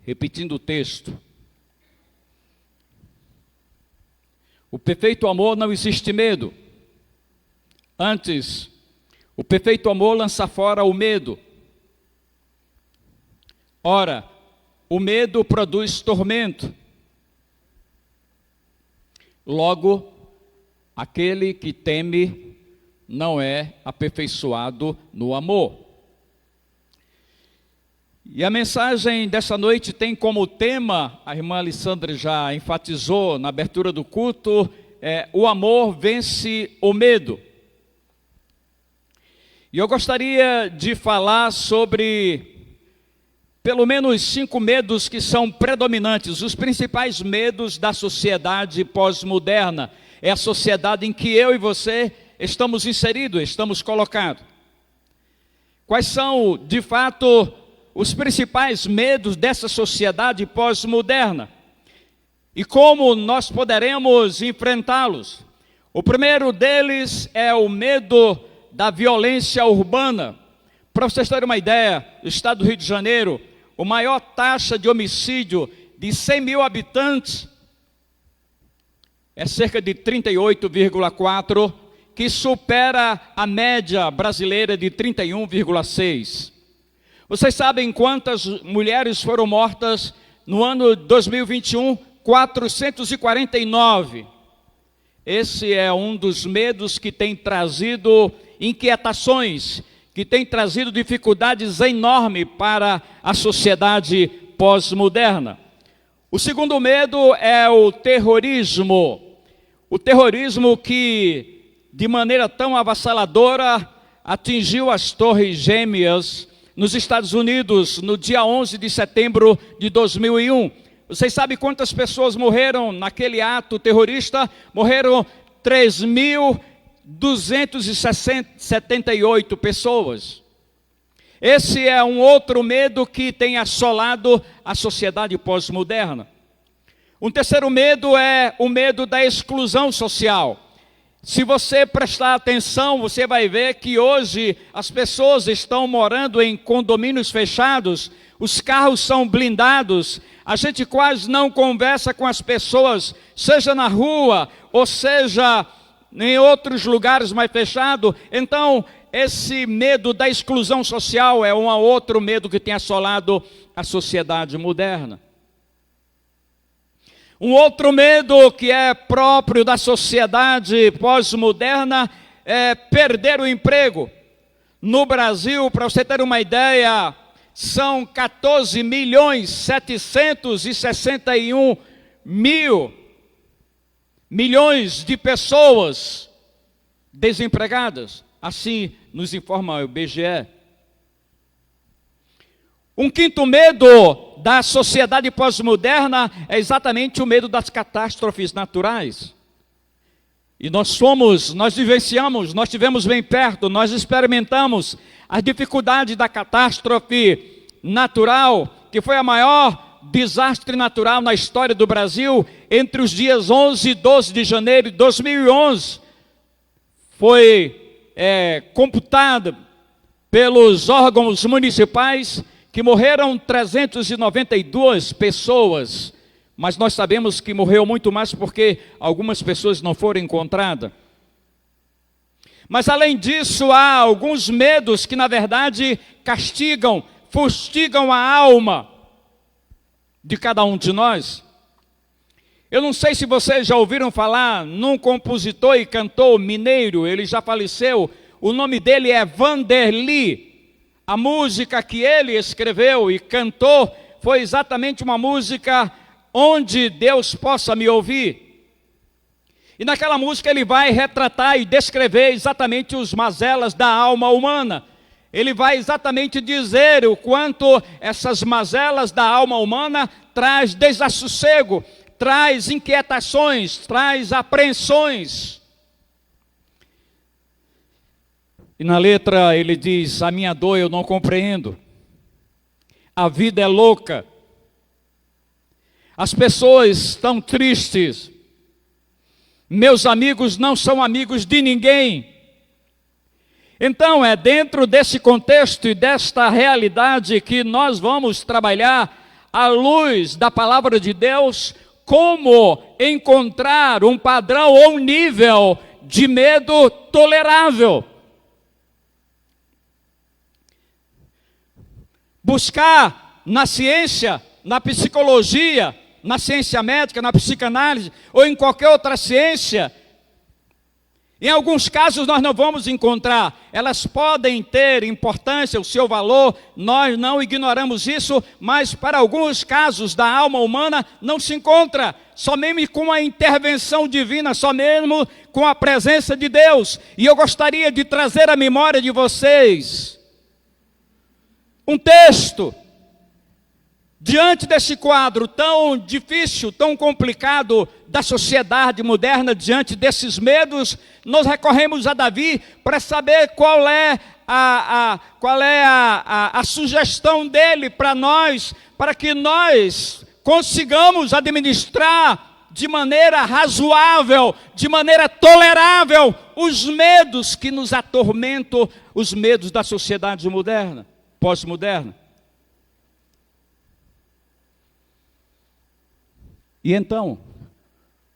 Repetindo o texto. O perfeito amor não existe medo. Antes, o perfeito amor lança fora o medo. Ora, o medo produz tormento. Logo, aquele que teme não é aperfeiçoado no amor. E a mensagem dessa noite tem como tema, a irmã Alessandra já enfatizou na abertura do culto, o amor vence o medo. E eu gostaria de falar sobre pelo menos 5 medos que são predominantes, os principais medos da sociedade pós-moderna. É a sociedade em que eu e você estamos inseridos, estamos colocados. Quais são, de fato, os principais medos dessa sociedade pós-moderna? E como nós poderemos enfrentá-los? O primeiro deles é o medo da violência urbana. Para vocês terem uma ideia, o estado do Rio de Janeiro, a maior taxa de homicídio de 100 mil habitantes é cerca de 38,4, que supera a média brasileira de 31,6. Vocês sabem quantas mulheres foram mortas no ano 2021? 449. Esse é um dos medos que tem trazido inquietações, que tem trazido dificuldades enormes para a sociedade pós-moderna. O segundo medo é o terrorismo. O terrorismo que, de maneira tão avassaladora, atingiu as Torres Gêmeas nos Estados Unidos no dia 11 de setembro de 2001. Vocês sabem quantas pessoas morreram naquele ato terrorista? Morreram 3.278 pessoas. Esse é um outro medo que tem assolado a sociedade pós-moderna. Um terceiro medo é o medo da exclusão social. Se você prestar atenção, você vai ver que hoje as pessoas estão morando em condomínios fechados, os carros são blindados, a gente quase não conversa com as pessoas, seja na rua, ou seja em outros lugares mais fechados. Então, esse medo da exclusão social é um outro medo que tem assolado a sociedade moderna. Um outro medo que é próprio da sociedade pós-moderna é perder o emprego. No Brasil, para você ter uma ideia, são 14.761.000 milhões de pessoas desempregadas. Assim nos informa o IBGE. Um quinto medo da sociedade pós-moderna é exatamente o medo das catástrofes naturais. E nós vivenciamos, nós estivemos bem perto, nós experimentamos a dificuldade da catástrofe natural, que foi a maior desastre natural na história do Brasil, entre os dias 11 e 12 de janeiro de 2011. Foi computado pelos órgãos municipais que morreram 392 pessoas, mas nós sabemos que morreu muito mais porque algumas pessoas não foram encontradas. Mas além disso, há alguns medos que na verdade castigam, fustigam a alma de cada um de nós. Eu não sei se vocês já ouviram falar num compositor e cantor mineiro, ele já faleceu, o nome dele é Vanderly. A música que ele escreveu e cantou foi exatamente uma música onde Deus possa me ouvir. E naquela música ele vai retratar e descrever exatamente os mazelas da alma humana. Ele vai exatamente dizer o quanto essas mazelas da alma humana traz desassossego, traz inquietações, traz apreensões. E na letra ele diz: a minha dor eu não compreendo, a vida é louca, as pessoas estão tristes, meus amigos não são amigos de ninguém. Então é dentro desse contexto e desta realidade que nós vamos trabalhar à luz da palavra de Deus, como encontrar um padrão ou um nível de medo tolerável. Buscar na ciência, na psicologia, na ciência médica, na psicanálise ou em qualquer outra ciência, em alguns casos nós não vamos encontrar. Elas podem ter importância, o seu valor, nós não ignoramos isso, mas para alguns casos da alma humana não se encontra, somente com a intervenção divina, só mesmo com a presença de Deus. E eu gostaria de trazer à memória de vocês um texto, diante desse quadro tão difícil, tão complicado da sociedade moderna, diante desses medos, nós recorremos a Davi para saber qual é a sugestão dele para nós, para que nós consigamos administrar de maneira razoável, de maneira tolerável, os medos que nos atormentam, os medos da sociedade moderna, pós-moderna. E então,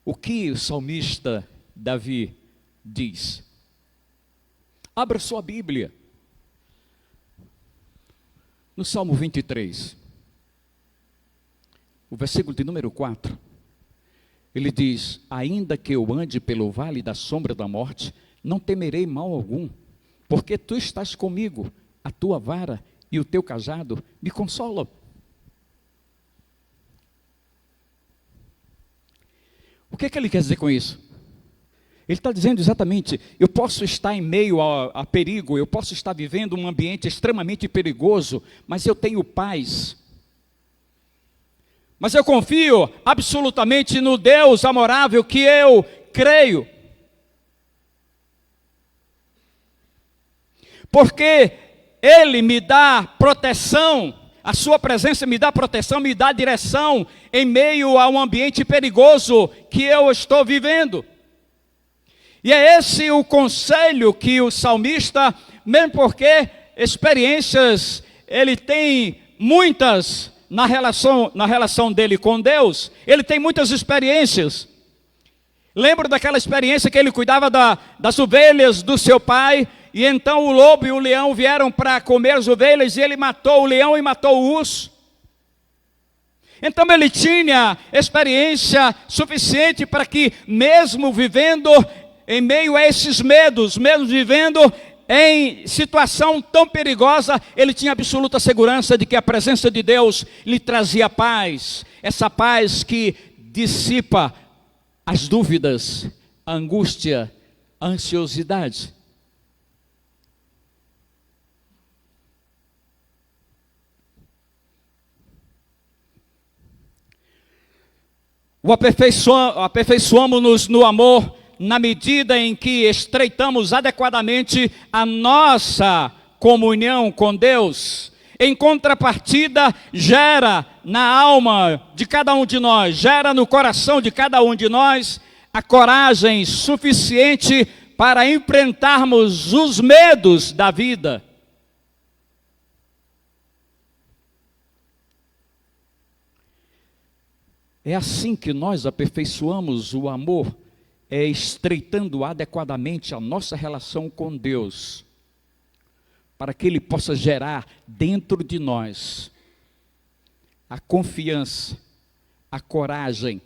o que o salmista Davi diz? Abra sua Bíblia, no Salmo 23, o versículo de número 4, ele diz: ainda que eu ande pelo vale da sombra da morte, não temerei mal algum, porque tu estás comigo, a tua vara e o teu cajado me consolam. O que ele quer dizer com isso? Ele está dizendo exatamente: eu posso estar em meio a perigo, eu posso estar vivendo um ambiente extremamente perigoso, mas eu tenho paz. Mas eu confio absolutamente no Deus amorável que eu creio. Porque Ele me dá proteção, a sua presença me dá proteção, me dá direção em meio a um ambiente perigoso que eu estou vivendo. E é esse o conselho que o salmista, mesmo porque experiências ele tem muitas na relação dele com Deus, ele tem muitas experiências. Lembro daquela experiência que ele cuidava das ovelhas do seu pai, e então o lobo e o leão vieram para comer as ovelhas, e ele matou o leão e matou o urso. Então ele tinha experiência suficiente para que, mesmo vivendo em meio a esses medos, mesmo vivendo em situação tão perigosa, ele tinha absoluta segurança de que a presença de Deus lhe trazia paz. Essa paz que dissipa as dúvidas, a angústia, a ansiosidade. Aperfeiçoamos-nos no amor na medida em que estreitamos adequadamente a nossa comunhão com Deus. Em contrapartida, gera na alma de cada um de nós, gera no coração de cada um de nós a coragem suficiente para enfrentarmos os medos da vida. É assim que nós aperfeiçoamos o amor, estreitando adequadamente a nossa relação com Deus, para que Ele possa gerar dentro de nós a confiança, a coragem,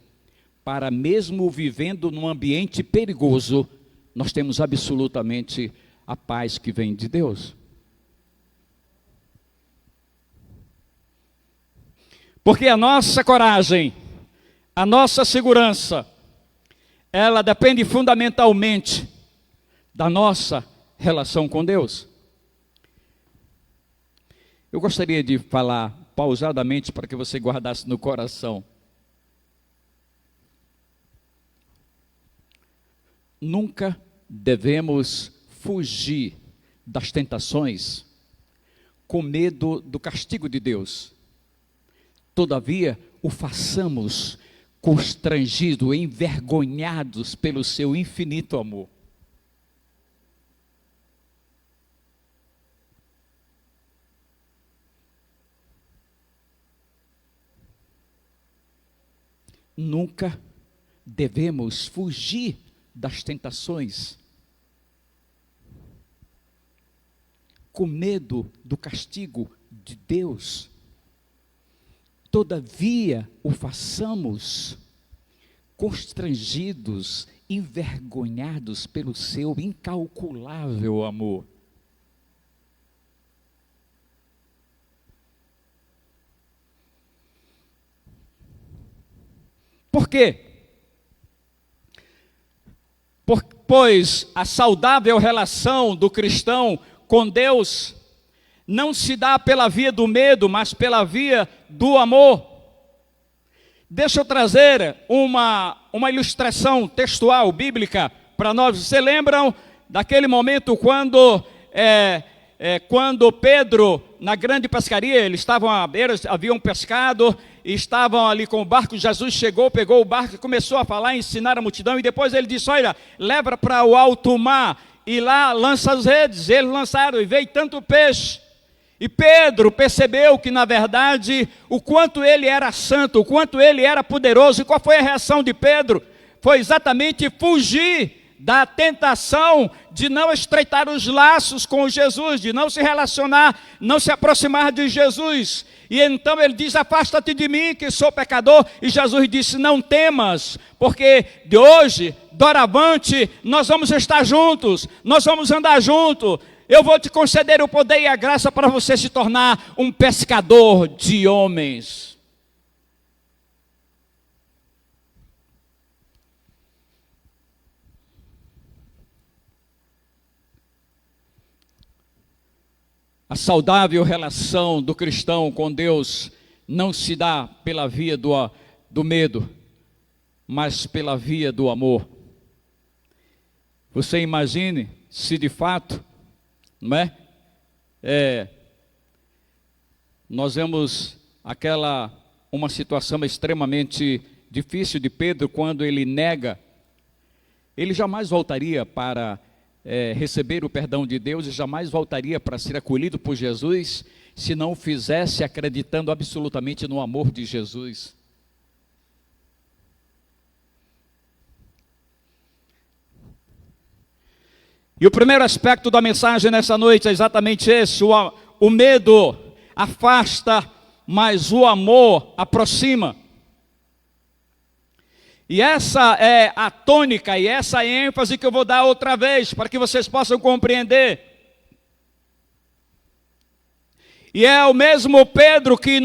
para mesmo vivendo num ambiente perigoso, nós temos absolutamente a paz que vem de Deus. Porque a nossa coragem, a nossa segurança, ela depende fundamentalmente da nossa relação com Deus. Eu gostaria de falar pausadamente para que você guardasse no coração. Nunca devemos fugir das tentações com medo do castigo de Deus. Todavia, o façamos constrangidos, envergonhados pelo seu infinito amor. Nunca devemos fugir das tentações com medo do castigo de Deus. Todavia, o façamos constrangidos, envergonhados pelo seu incalculável amor. Por quê? Pois a saudável relação do cristão com Deus não se dá pela via do medo, mas pela via do amor. Deixa eu trazer uma ilustração textual, bíblica, para nós. Vocês lembram daquele momento quando Pedro, na grande pescaria, eles estavam à beira, haviam pescado, e estavam ali com o barco. Jesus chegou, pegou o barco e começou a falar, ensinar a multidão, e depois ele disse: olha, leva para o alto mar, e lá lança as redes. Eles lançaram, e veio tanto peixe. E Pedro percebeu que, na verdade, o quanto ele era santo, o quanto ele era poderoso. E qual foi a reação de Pedro? Foi exatamente fugir da tentação de não estreitar os laços com Jesus, de não se relacionar, não se aproximar de Jesus. E então ele diz: afasta-te de mim, que sou pecador. E Jesus disse: não temas, porque de hoje, doravante, nós vamos estar juntos, nós vamos andar juntos. Eu vou te conceder o poder e a graça para você se tornar um pescador de homens. A saudável relação do cristão com Deus não se dá pela via do medo, mas pela via do amor. Você imagine se de fato, não é? Nós vemos uma situação extremamente difícil de Pedro quando ele nega. Ele jamais voltaria para receber o perdão de Deus e jamais voltaria para ser acolhido por Jesus se não o fizesse acreditando absolutamente no amor de Jesus. E o primeiro aspecto da mensagem nessa noite é exatamente esse: o medo afasta, mas o amor aproxima. E essa é a tônica e essa é a ênfase que eu vou dar outra vez, para que vocês possam compreender. E é o mesmo Pedro que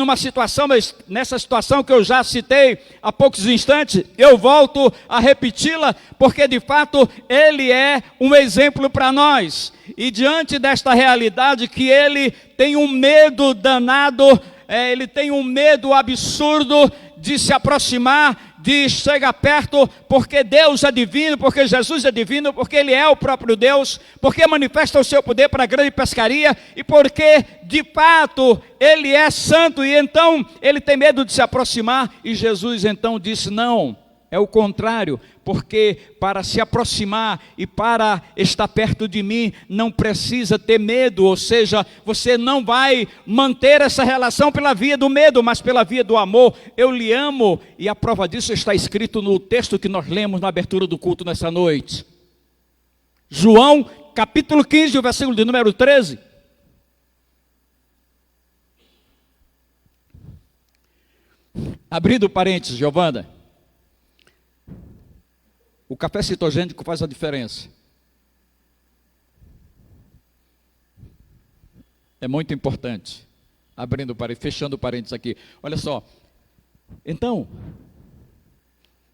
nessa situação que eu já citei há poucos instantes, eu volto a repeti-la, porque de fato ele é um exemplo para nós. E diante desta realidade que ele tem um medo danado, ele tem um medo absurdo de se aproximar, de chegar perto, porque Deus é divino, porque Jesus é divino, porque Ele é o próprio Deus, porque manifesta o seu poder para a grande pescaria, e porque de fato Ele é santo, e então ele tem medo de se aproximar, e Jesus então disse: não, é o contrário, porque para se aproximar e para estar perto de mim, não precisa ter medo, ou seja, você não vai manter essa relação pela via do medo, mas pela via do amor. Eu lhe amo, e a prova disso está escrito no texto que nós lemos na abertura do culto nessa noite. João, capítulo 15, o versículo de número 13. Abrindo parênteses, Giovana. O café citogênico faz a diferença. É muito importante. Abrindo parênteses, fechando parênteses aqui. Olha só, Então,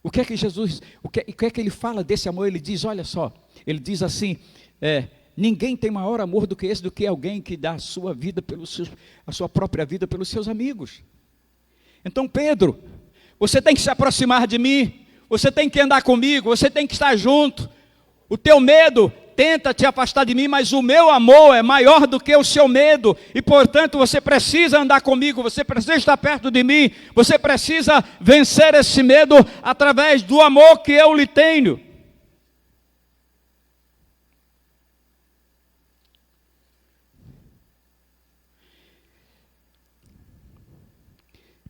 o que é que Jesus, o que é que ele fala desse amor? Ele diz, olha só, ele diz assim, ninguém tem maior amor do que esse, do que alguém que dá a sua vida a sua própria vida pelos seus amigos. Então, Pedro, você tem que se aproximar de mim, você tem que andar comigo, você tem que estar junto. O teu medo tenta te afastar de mim, mas o meu amor é maior do que o seu medo, e portanto você precisa andar comigo, você precisa estar perto de mim, você precisa vencer esse medo através do amor que eu lhe tenho.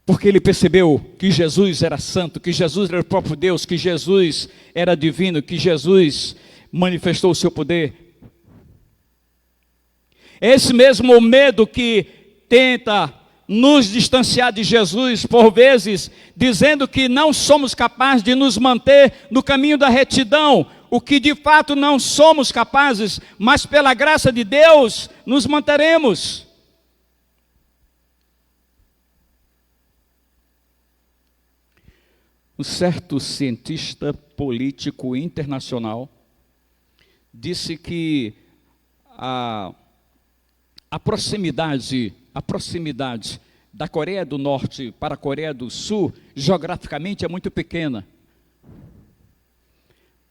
Porque ele percebeu que Jesus era santo, que Jesus era o próprio Deus, que Jesus era divino, que Jesus manifestou o seu poder. Esse mesmo medo que tenta nos distanciar de Jesus, por vezes, dizendo que não somos capazes de nos manter no caminho da retidão, o que de fato não somos capazes, mas pela graça de Deus nos manteremos. Um certo cientista político internacional disse que a proximidade da Coreia do Norte para a Coreia do Sul, geograficamente é muito pequena.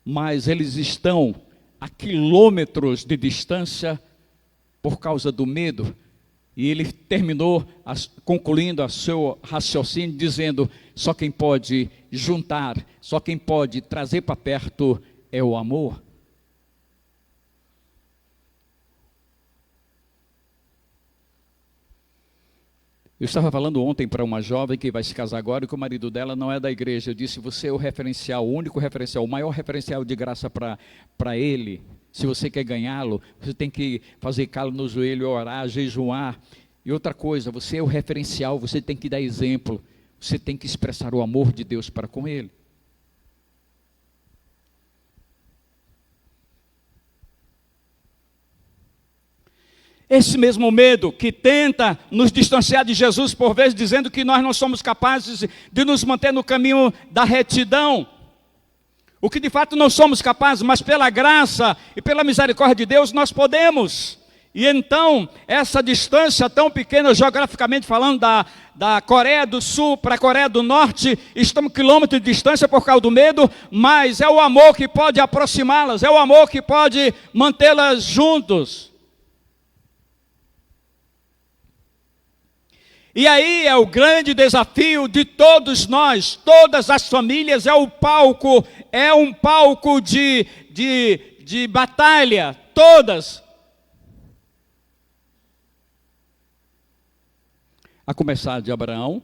Mas eles estão a quilômetros de distância por causa do medo. E ele terminou concluindo o seu raciocínio dizendo, só quem pode juntar, só quem pode trazer para perto é o amor. Eu estava falando ontem para uma jovem que vai se casar agora e que o marido dela não é da igreja. Eu disse, você é o referencial, o único referencial, o maior referencial de graça para ele. Se você quer ganhá-lo, você tem que fazer calo no joelho, orar, jejuar. E outra coisa, você é o referencial, você tem que dar exemplo. Você tem que expressar o amor de Deus para com ele. Esse mesmo medo que tenta nos distanciar de Jesus, por vezes dizendo que nós não somos capazes de nos manter no caminho da retidão. O que de fato não somos capazes, mas pela graça e pela misericórdia de Deus nós podemos. E então, essa distância tão pequena, geograficamente falando, da Coreia do Sul para a Coreia do Norte, estamos quilômetros de distância por causa do medo, mas é o amor que pode aproximá-las, é o amor que pode mantê-las juntos. E aí é o grande desafio de todos nós, todas as famílias, é um palco de batalha, todas. A começar de Abraão,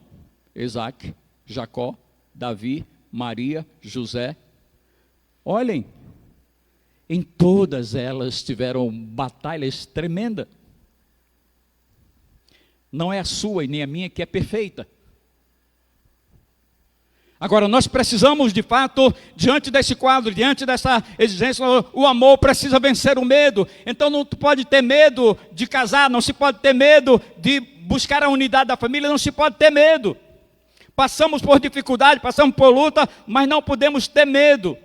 Isaac, Jacó, Davi, Maria, José. Olhem, em todas elas tiveram batalhas tremendas. Não é a sua e nem a minha que é perfeita. Agora, nós precisamos, de fato, diante desse quadro, diante dessa exigência, o amor precisa vencer o medo. Então, não pode ter medo de casar, não se pode ter medo de buscar a unidade da família, não se pode ter medo. Passamos por dificuldade, passamos por luta, mas não podemos ter medo.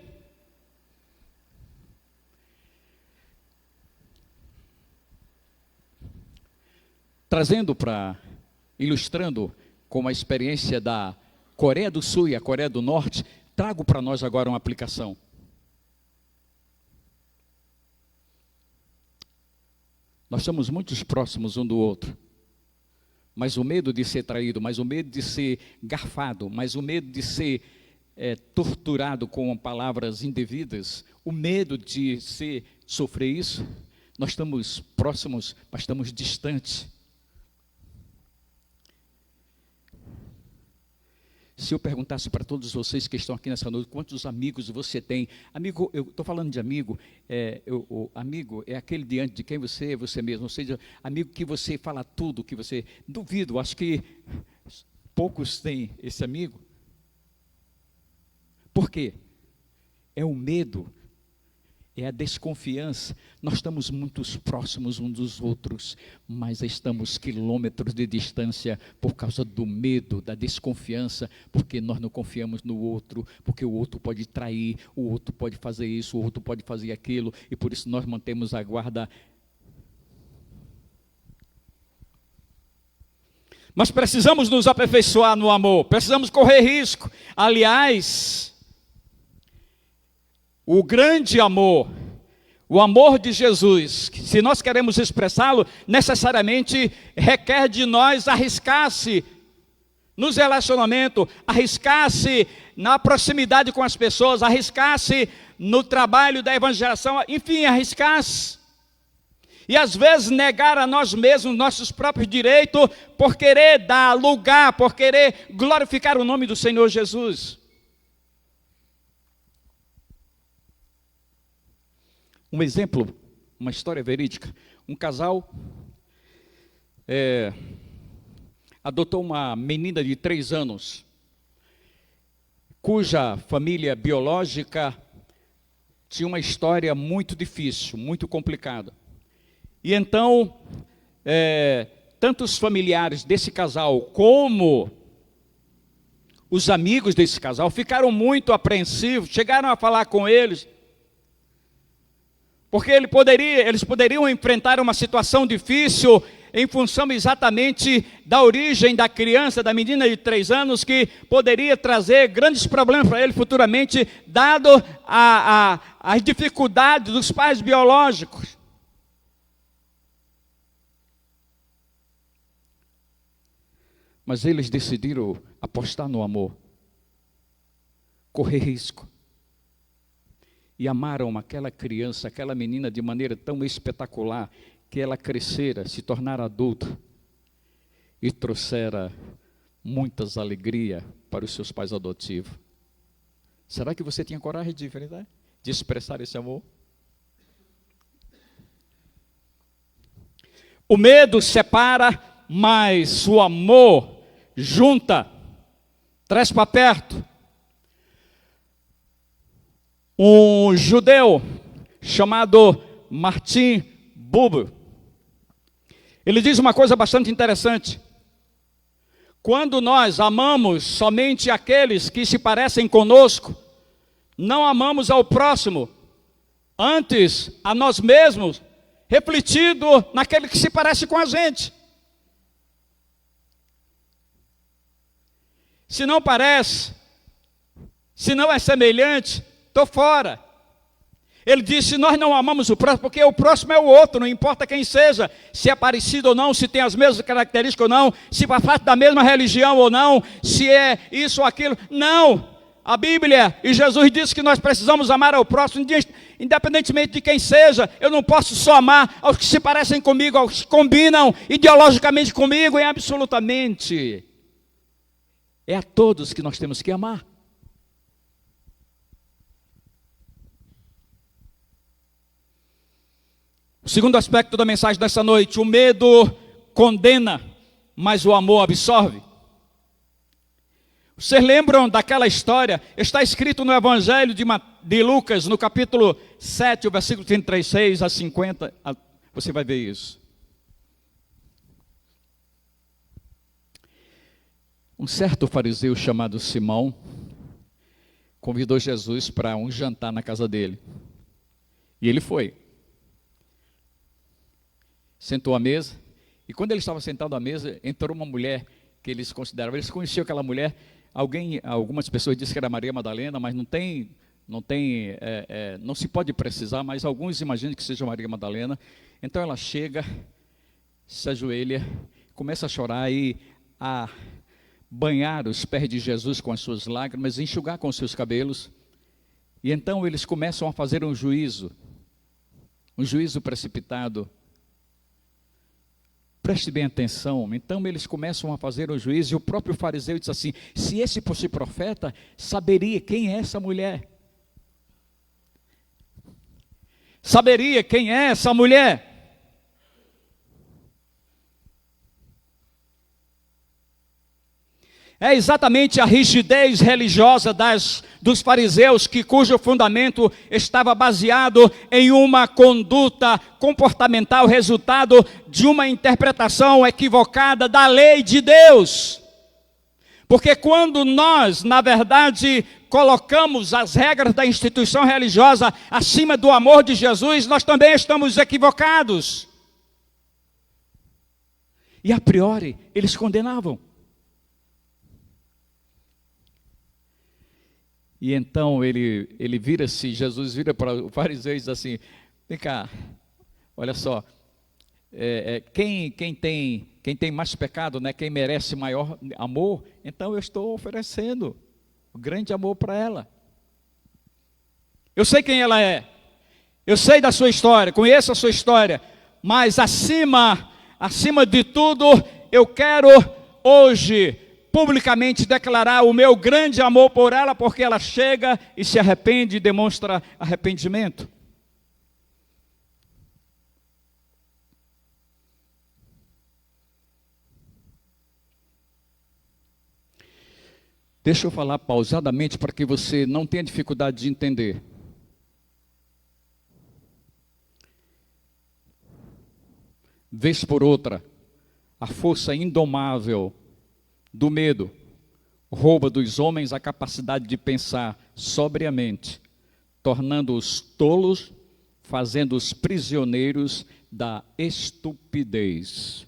Ilustrando com a experiência da Coreia do Sul e a Coreia do Norte, trago para nós agora uma aplicação. Nós estamos muito próximos um do outro, mas o medo de ser traído, mas o medo de ser garfado, mas o medo de ser torturado com palavras indevidas, o medo de sofrer isso, nós estamos próximos, mas estamos distantes. Se eu perguntasse para todos vocês que estão aqui nessa noite, quantos amigos você tem? Amigo, eu estou falando de amigo, o amigo é aquele diante de quem você é você mesmo, ou seja, amigo que você fala tudo, que você... Duvido, acho que poucos têm esse amigo. Por quê? É o medo é a desconfiança. Nós estamos muito próximos uns dos outros, mas estamos quilômetros de distância por causa do medo, da desconfiança, porque nós não confiamos no outro, porque o outro pode trair, o outro pode fazer isso, o outro pode fazer aquilo, e por isso nós mantemos a guarda. Mas precisamos nos aperfeiçoar no amor, precisamos correr risco. Aliás, o grande amor, o amor de Jesus, se nós queremos expressá-lo, necessariamente requer de nós arriscar-se nos relacionamentos, arriscar-se na proximidade com as pessoas, arriscar-se no trabalho da evangelização, enfim, arriscar-se. E às vezes negar a nós mesmos nossos próprios direitos por querer dar lugar, por querer glorificar o nome do Senhor Jesus. Um exemplo, uma história verídica. Um casal adotou uma menina de 3 anos, cuja família biológica tinha uma história muito difícil, muito complicada. E então, tanto os familiares desse casal como os amigos desse casal ficaram muito apreensivos, chegaram a falar com eles, porque eles poderiam enfrentar uma situação difícil em função exatamente da origem da criança, da menina de 3 anos, que poderia trazer grandes problemas para ele futuramente, dado as dificuldades dos pais biológicos. Mas eles decidiram apostar no amor, correr risco. E amaram aquela criança, aquela menina de maneira tão espetacular, que ela crescera, se tornara adulta e trouxera muitas alegrias para os seus pais adotivos. Será que você tinha coragem de enfrentar, de expressar esse amor? O medo separa, mas o amor junta, traz para perto. Um judeu chamado Martin Buber, ele diz uma coisa bastante interessante. Quando nós amamos somente aqueles que se parecem conosco, não amamos ao próximo, antes a nós mesmos, refletido naquele que se parece com a gente. Se não parece, se não é semelhante, estou fora. Ele disse, nós não amamos o próximo, porque o próximo é o outro, não importa quem seja, se é parecido ou não, se tem as mesmas características ou não, se faz parte da mesma religião ou não, se é isso ou aquilo. Não, a Bíblia e Jesus disse que nós precisamos amar ao próximo, independentemente de quem seja. Eu não posso só amar aos que se parecem comigo, aos que combinam ideologicamente comigo, é absolutamente. É a todos que nós temos que amar. O segundo aspecto da mensagem dessa noite: o medo condena, mas o amor absorve. Vocês lembram daquela história? Está escrito no Evangelho de Lucas, no capítulo 7, o versículo 36 a 50. Você vai ver isso. Um certo fariseu chamado Simão convidou Jesus para um jantar na casa dele. E ele foi. Sentou à mesa, e quando ele estava sentado à mesa, entrou uma mulher que eles consideravam, eles conheciam aquela mulher. Algumas pessoas dizem que era Maria Madalena, mas não se pode precisar, mas alguns imaginam que seja Maria Madalena. Então ela chega, se ajoelha, começa a chorar e a banhar os pés de Jesus com as suas lágrimas, enxugar com os seus cabelos. E então eles começam a fazer um juízo precipitado. Preste bem atenção. Então eles começam a fazer o juízo, e o próprio fariseu diz assim: se esse fosse profeta, saberia quem é essa mulher. Saberia quem é essa mulher. É exatamente a rigidez religiosa dos fariseus, cujo fundamento estava baseado em uma conduta comportamental, resultado de uma interpretação equivocada da lei de Deus. Porque quando nós, na verdade, colocamos as regras da instituição religiosa acima do amor de Jesus, nós também estamos equivocados. E a priori, eles condenavam. E então Jesus vira para o fariseu e diz assim: vem cá, olha só, quem tem mais pecado, né, quem merece maior amor, então eu estou oferecendo o grande amor para ela. Eu sei quem ela é, eu sei da sua história, conheço a sua história, mas acima de tudo, eu quero hoje publicamente declarar o meu grande amor por ela, porque ela chega e se arrepende e demonstra arrependimento. Deixa eu falar pausadamente para que você não tenha dificuldade de entender. Vez por outra, a força indomável do medo rouba dos homens a capacidade de pensar sobriamente, tornando-os tolos, fazendo-os prisioneiros da estupidez.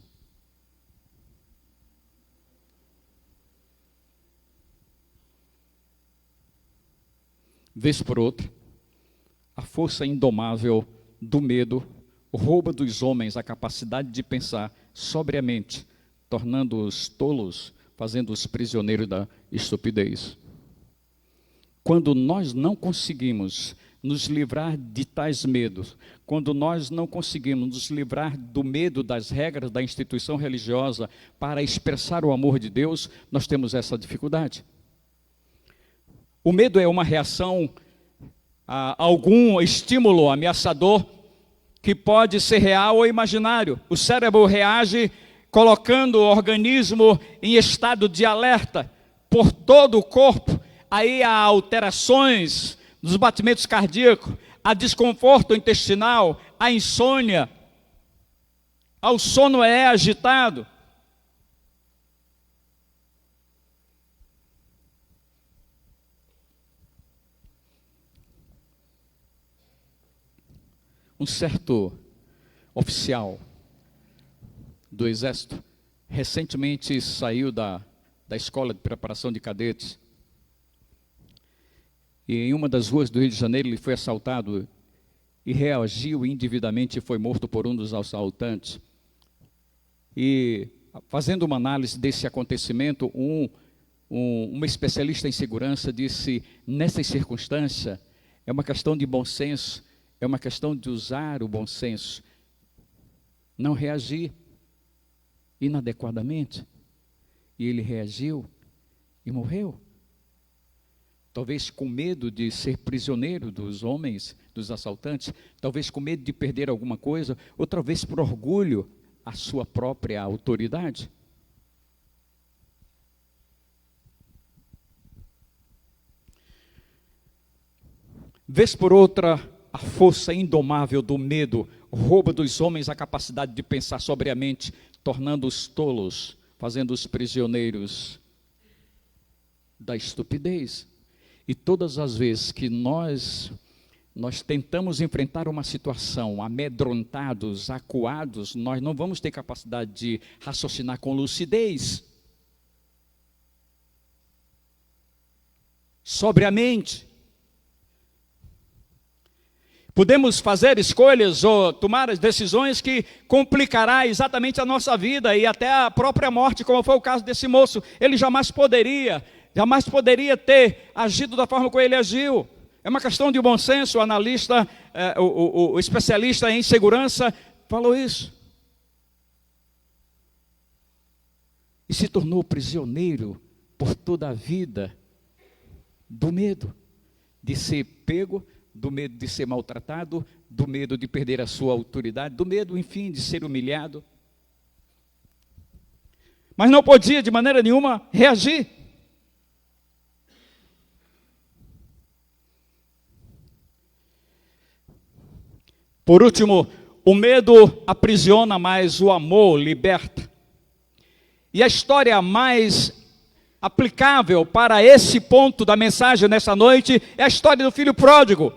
Vez por outra, a força indomável do medo rouba dos homens a capacidade de pensar sobriamente, tornando-os tolos, fazendo-os prisioneiros da estupidez. Quando nós não conseguimos nos livrar de tais medos, quando nós não conseguimos nos livrar do medo das regras da instituição religiosa para expressar o amor de Deus, nós temos essa dificuldade. O medo é uma reação a algum estímulo ameaçador que pode ser real ou imaginário. O cérebro reage colocando o organismo em estado de alerta por todo o corpo. Aí há alterações nos batimentos cardíacos, há desconforto intestinal, há insônia, o sono é agitado. Um certo oficial do Exército recentemente saiu da escola de preparação de cadetes e em uma das ruas do Rio de Janeiro ele foi assaltado e reagiu indevidamente e foi morto por um dos assaltantes. E fazendo uma análise desse acontecimento, uma especialista em segurança disse: nessas circunstâncias é uma questão de bom senso, é uma questão de usar o bom senso, não reagir inadequadamente. E ele reagiu e morreu. Talvez com medo de ser prisioneiro dos homens, dos assaltantes, talvez com medo de perder alguma coisa, ou talvez por orgulho à sua própria autoridade. Vez por outra, a força indomável do medo rouba dos homens a capacidade de pensar sobriamente, tornando-os tolos, fazendo-os prisioneiros da estupidez. E todas as vezes que nós tentamos enfrentar uma situação amedrontados, acuados, nós não vamos ter capacidade de raciocinar com lucidez, sobriamente. Podemos fazer escolhas ou tomar as decisões que complicará exatamente a nossa vida e até a própria morte, como foi o caso desse moço. Ele jamais poderia ter agido da forma como ele agiu. É uma questão de bom senso. O analista, o especialista em segurança falou isso. E se tornou prisioneiro por toda a vida do medo de ser pego, do medo de ser maltratado, do medo de perder a sua autoridade, do medo, enfim, de ser humilhado. Mas não podia de maneira nenhuma reagir. Por último, o medo aprisiona, mas o amor liberta. E a história mais aplicável para esse ponto da mensagem nessa noite é a história do filho pródigo.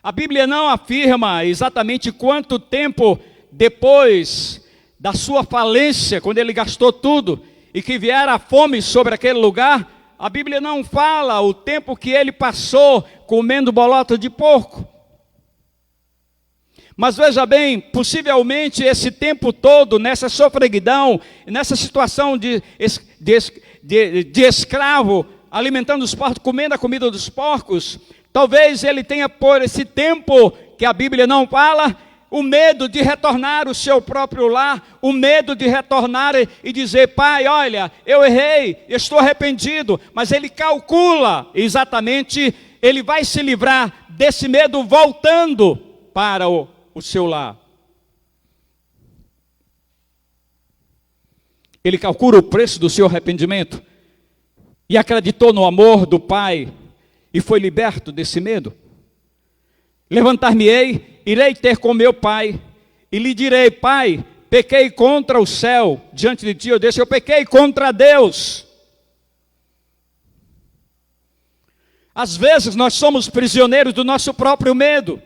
A Bíblia não afirma exatamente quanto tempo depois da sua falência, quando ele gastou tudo e que viera a fome sobre aquele lugar, a Bíblia não fala o tempo que ele passou comendo bolota de porco. Mas veja bem, possivelmente esse tempo todo, nessa sofreguidão, nessa situação de escravo, alimentando os porcos, comendo a comida dos porcos, talvez ele tenha por esse tempo, que a Bíblia não fala, o medo de retornar ao seu próprio lar, o medo de retornar e dizer: pai, olha, eu errei, eu estou arrependido. Mas ele calcula exatamente, ele vai se livrar desse medo voltando para o seu lar. Ele calcula o preço do seu arrependimento e acreditou no amor do Pai e foi liberto desse medo. Levantar-me-ei, irei ter com meu pai e lhe direi: pai, pequei contra o céu diante de ti. Eu pequei contra Deus. Às vezes nós somos prisioneiros do nosso próprio medo.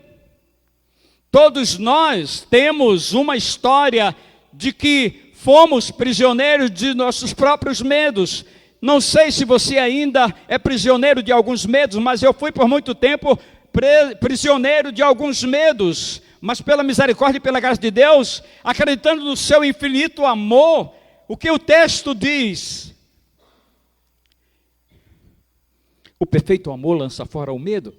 Todos nós temos uma história de que fomos prisioneiros de nossos próprios medos. Não sei se você ainda é prisioneiro de alguns medos, mas eu fui por muito tempo prisioneiro de alguns medos. Mas pela misericórdia e pela graça de Deus, acreditando no seu infinito amor, o que o texto diz? O perfeito amor lança fora o medo.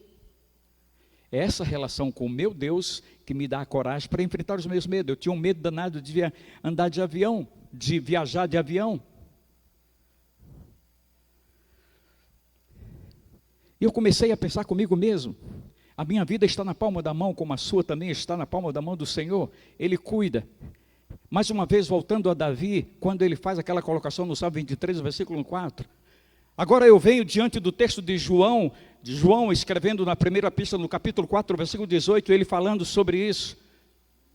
É essa relação com o meu Deus que me dá a coragem para enfrentar os meus medos. Eu tinha um medo danado de andar de avião, de viajar de avião. E eu comecei a pensar comigo mesmo: a minha vida está na palma da mão, como a sua também está na palma da mão do Senhor. Ele cuida. Mais uma vez, voltando a Davi, quando ele faz aquela colocação no Salmo 23, versículo 4. Agora eu venho diante do texto de João escrevendo na primeira epístola, no capítulo 4, versículo 18, ele falando sobre isso.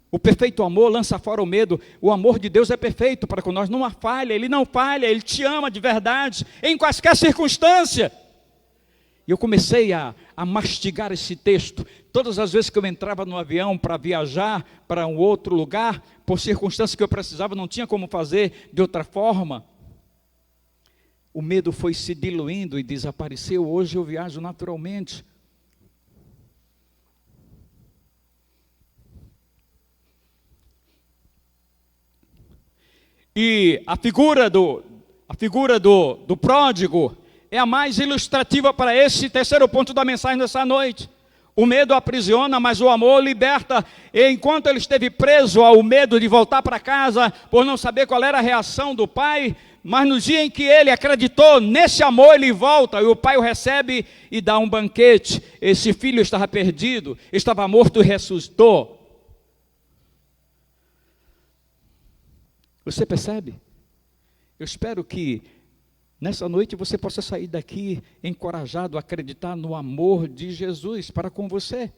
O perfeito amor lança fora o medo. O amor de Deus é perfeito para com nós, não há falha, Ele não falha, Ele te ama de verdade, em quaisquer circunstância. E eu comecei a mastigar esse texto. Todas as vezes que eu entrava no avião para viajar para um outro lugar, por circunstâncias que eu precisava, não tinha como fazer de outra forma, o medo foi se diluindo e desapareceu. Hoje eu viajo naturalmente. E a figura do pródigo é a mais ilustrativa para esse terceiro ponto da mensagem dessa noite. O medo aprisiona, mas o amor liberta. E enquanto ele esteve preso ao medo de voltar para casa, por não saber qual era a reação do pai, mas no dia em que ele acreditou nesse amor, ele volta, e o pai o recebe e dá um banquete. Esse filho estava perdido, estava morto e ressuscitou. Você percebe? Eu espero que nessa noite você possa sair daqui encorajado a acreditar no amor de Jesus para com você.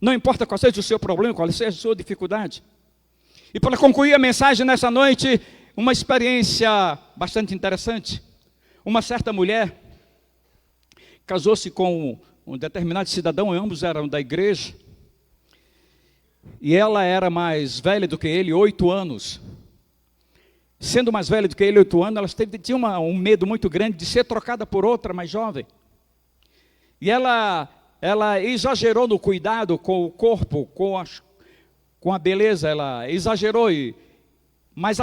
Não importa qual seja o seu problema, qual seja a sua dificuldade. E para concluir a mensagem nessa noite, uma experiência bastante interessante. Uma certa mulher casou-se com um determinado cidadão, ambos eram da igreja, e ela era mais velha do que ele, 8 anos. Sendo mais velha do que ele, 8 anos, ela tinha um medo muito grande de ser trocada por outra mais jovem. E ela exagerou no cuidado com o corpo, com a beleza, ela exagerou, mas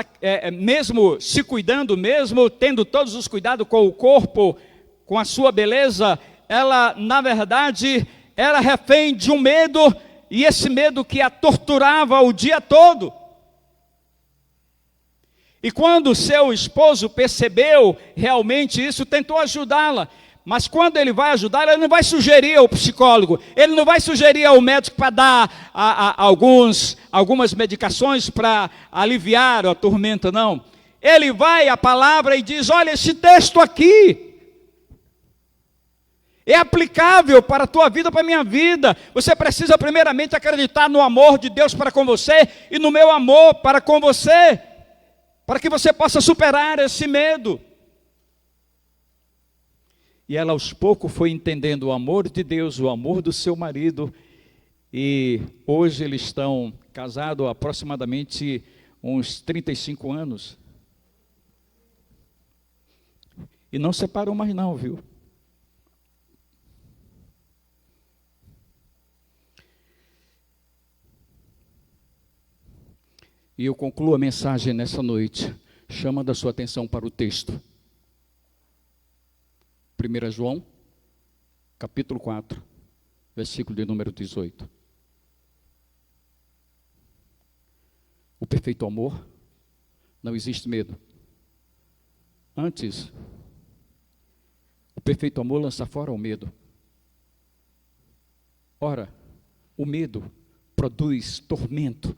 mesmo se cuidando, mesmo tendo todos os cuidados com o corpo, com a sua beleza, ela, na verdade, era refém de um medo, e esse medo que a torturava o dia todo. E quando seu esposo percebeu realmente isso, tentou ajudá-la. Mas quando ele vai ajudar, ele não vai sugerir ao psicólogo, ele não vai sugerir ao médico para dar algumas medicações para aliviar a tormenta, não. Ele vai à palavra e diz: olha, esse texto aqui, é aplicável para a tua vida, para a minha vida. Você precisa primeiramente acreditar no amor de Deus para com você e no meu amor para com você, para que você possa superar esse medo. E ela aos poucos foi entendendo o amor de Deus, o amor do seu marido, e hoje eles estão casados há aproximadamente uns 35 anos. E não separam mais não, viu? E eu concluo a mensagem nessa noite, chamando a sua atenção para o texto. 1 João, capítulo 4, versículo de número 18. O perfeito amor, não existe medo. Antes, o perfeito amor lança fora o medo. Ora, o medo produz tormento.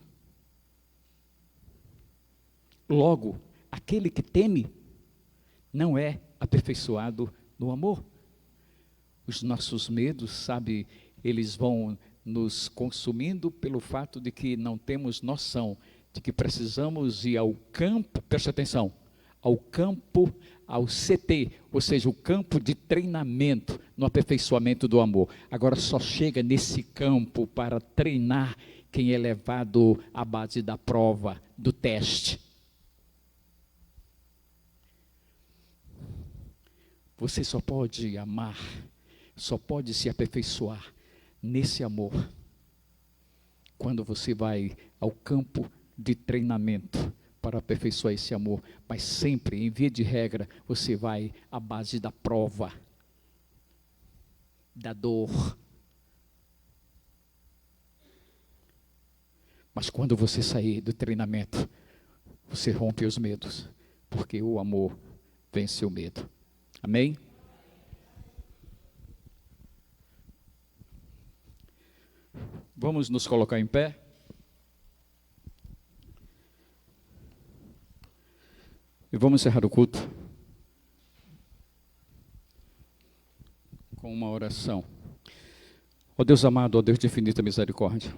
Logo, aquele que teme não é aperfeiçoado no amor. Os nossos medos, sabe, eles vão nos consumindo pelo fato de que não temos noção de que precisamos ir ao campo, preste atenção, ao campo, ao CT, ou seja, o campo de treinamento no aperfeiçoamento do amor. Agora só chega nesse campo para treinar quem é levado à base da prova, do teste. Você só pode amar, só pode se aperfeiçoar nesse amor quando você vai ao campo de treinamento para aperfeiçoar esse amor. Mas sempre, em via de regra, você vai à base da prova, da dor. Mas quando você sair do treinamento, você rompe os medos, porque o amor vence o medo. Amém? Vamos nos colocar em pé. E vamos encerrar o culto com uma oração. Ó Deus amado, ó Deus de infinita misericórdia,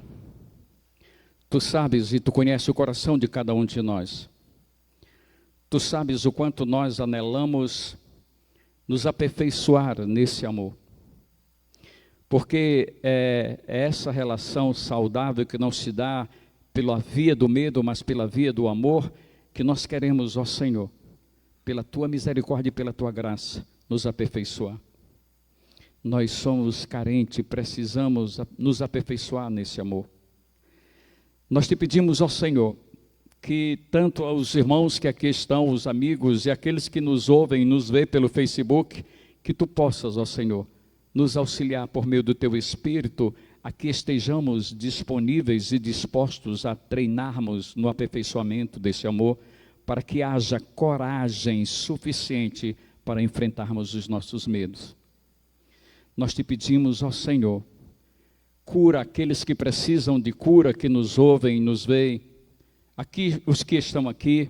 Tu sabes e Tu conheces o coração de cada um de nós. Tu sabes o quanto nós anelamos nos aperfeiçoar nesse amor. Porque é essa relação saudável que não se dá pela via do medo, mas pela via do amor, que nós queremos, ó Senhor, pela Tua misericórdia e pela Tua graça, nos aperfeiçoar. Nós somos carentes, precisamos nos aperfeiçoar nesse amor. Nós Te pedimos, ó Senhor, que tanto aos irmãos que aqui estão, os amigos e aqueles que nos ouvem, nos veem pelo Facebook, que Tu possas, ó Senhor, nos auxiliar por meio do Teu Espírito, a que estejamos disponíveis e dispostos a treinarmos no aperfeiçoamento desse amor, para que haja coragem suficiente para enfrentarmos os nossos medos. Nós Te pedimos, ó Senhor, cura aqueles que precisam de cura, que nos ouvem, nos veem, aqui, os que estão aqui.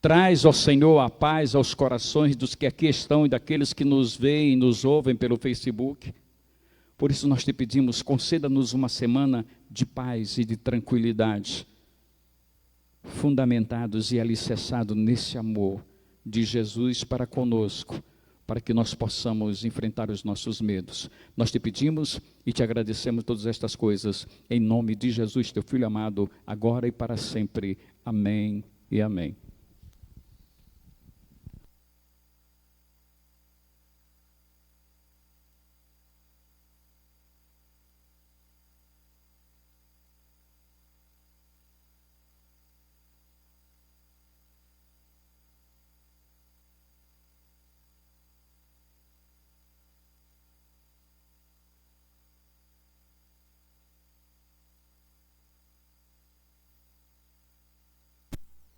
Traz, ó Senhor, a paz aos corações dos que aqui estão e daqueles que nos veem e nos ouvem pelo Facebook. Por isso nós Te pedimos, conceda-nos uma semana de paz e de tranquilidade, fundamentados e alicerçados nesse amor de Jesus para conosco, para que nós possamos enfrentar os nossos medos. Nós Te pedimos e Te agradecemos todas estas coisas, em nome de Jesus, Teu Filho amado, agora e para sempre. Amém e amém.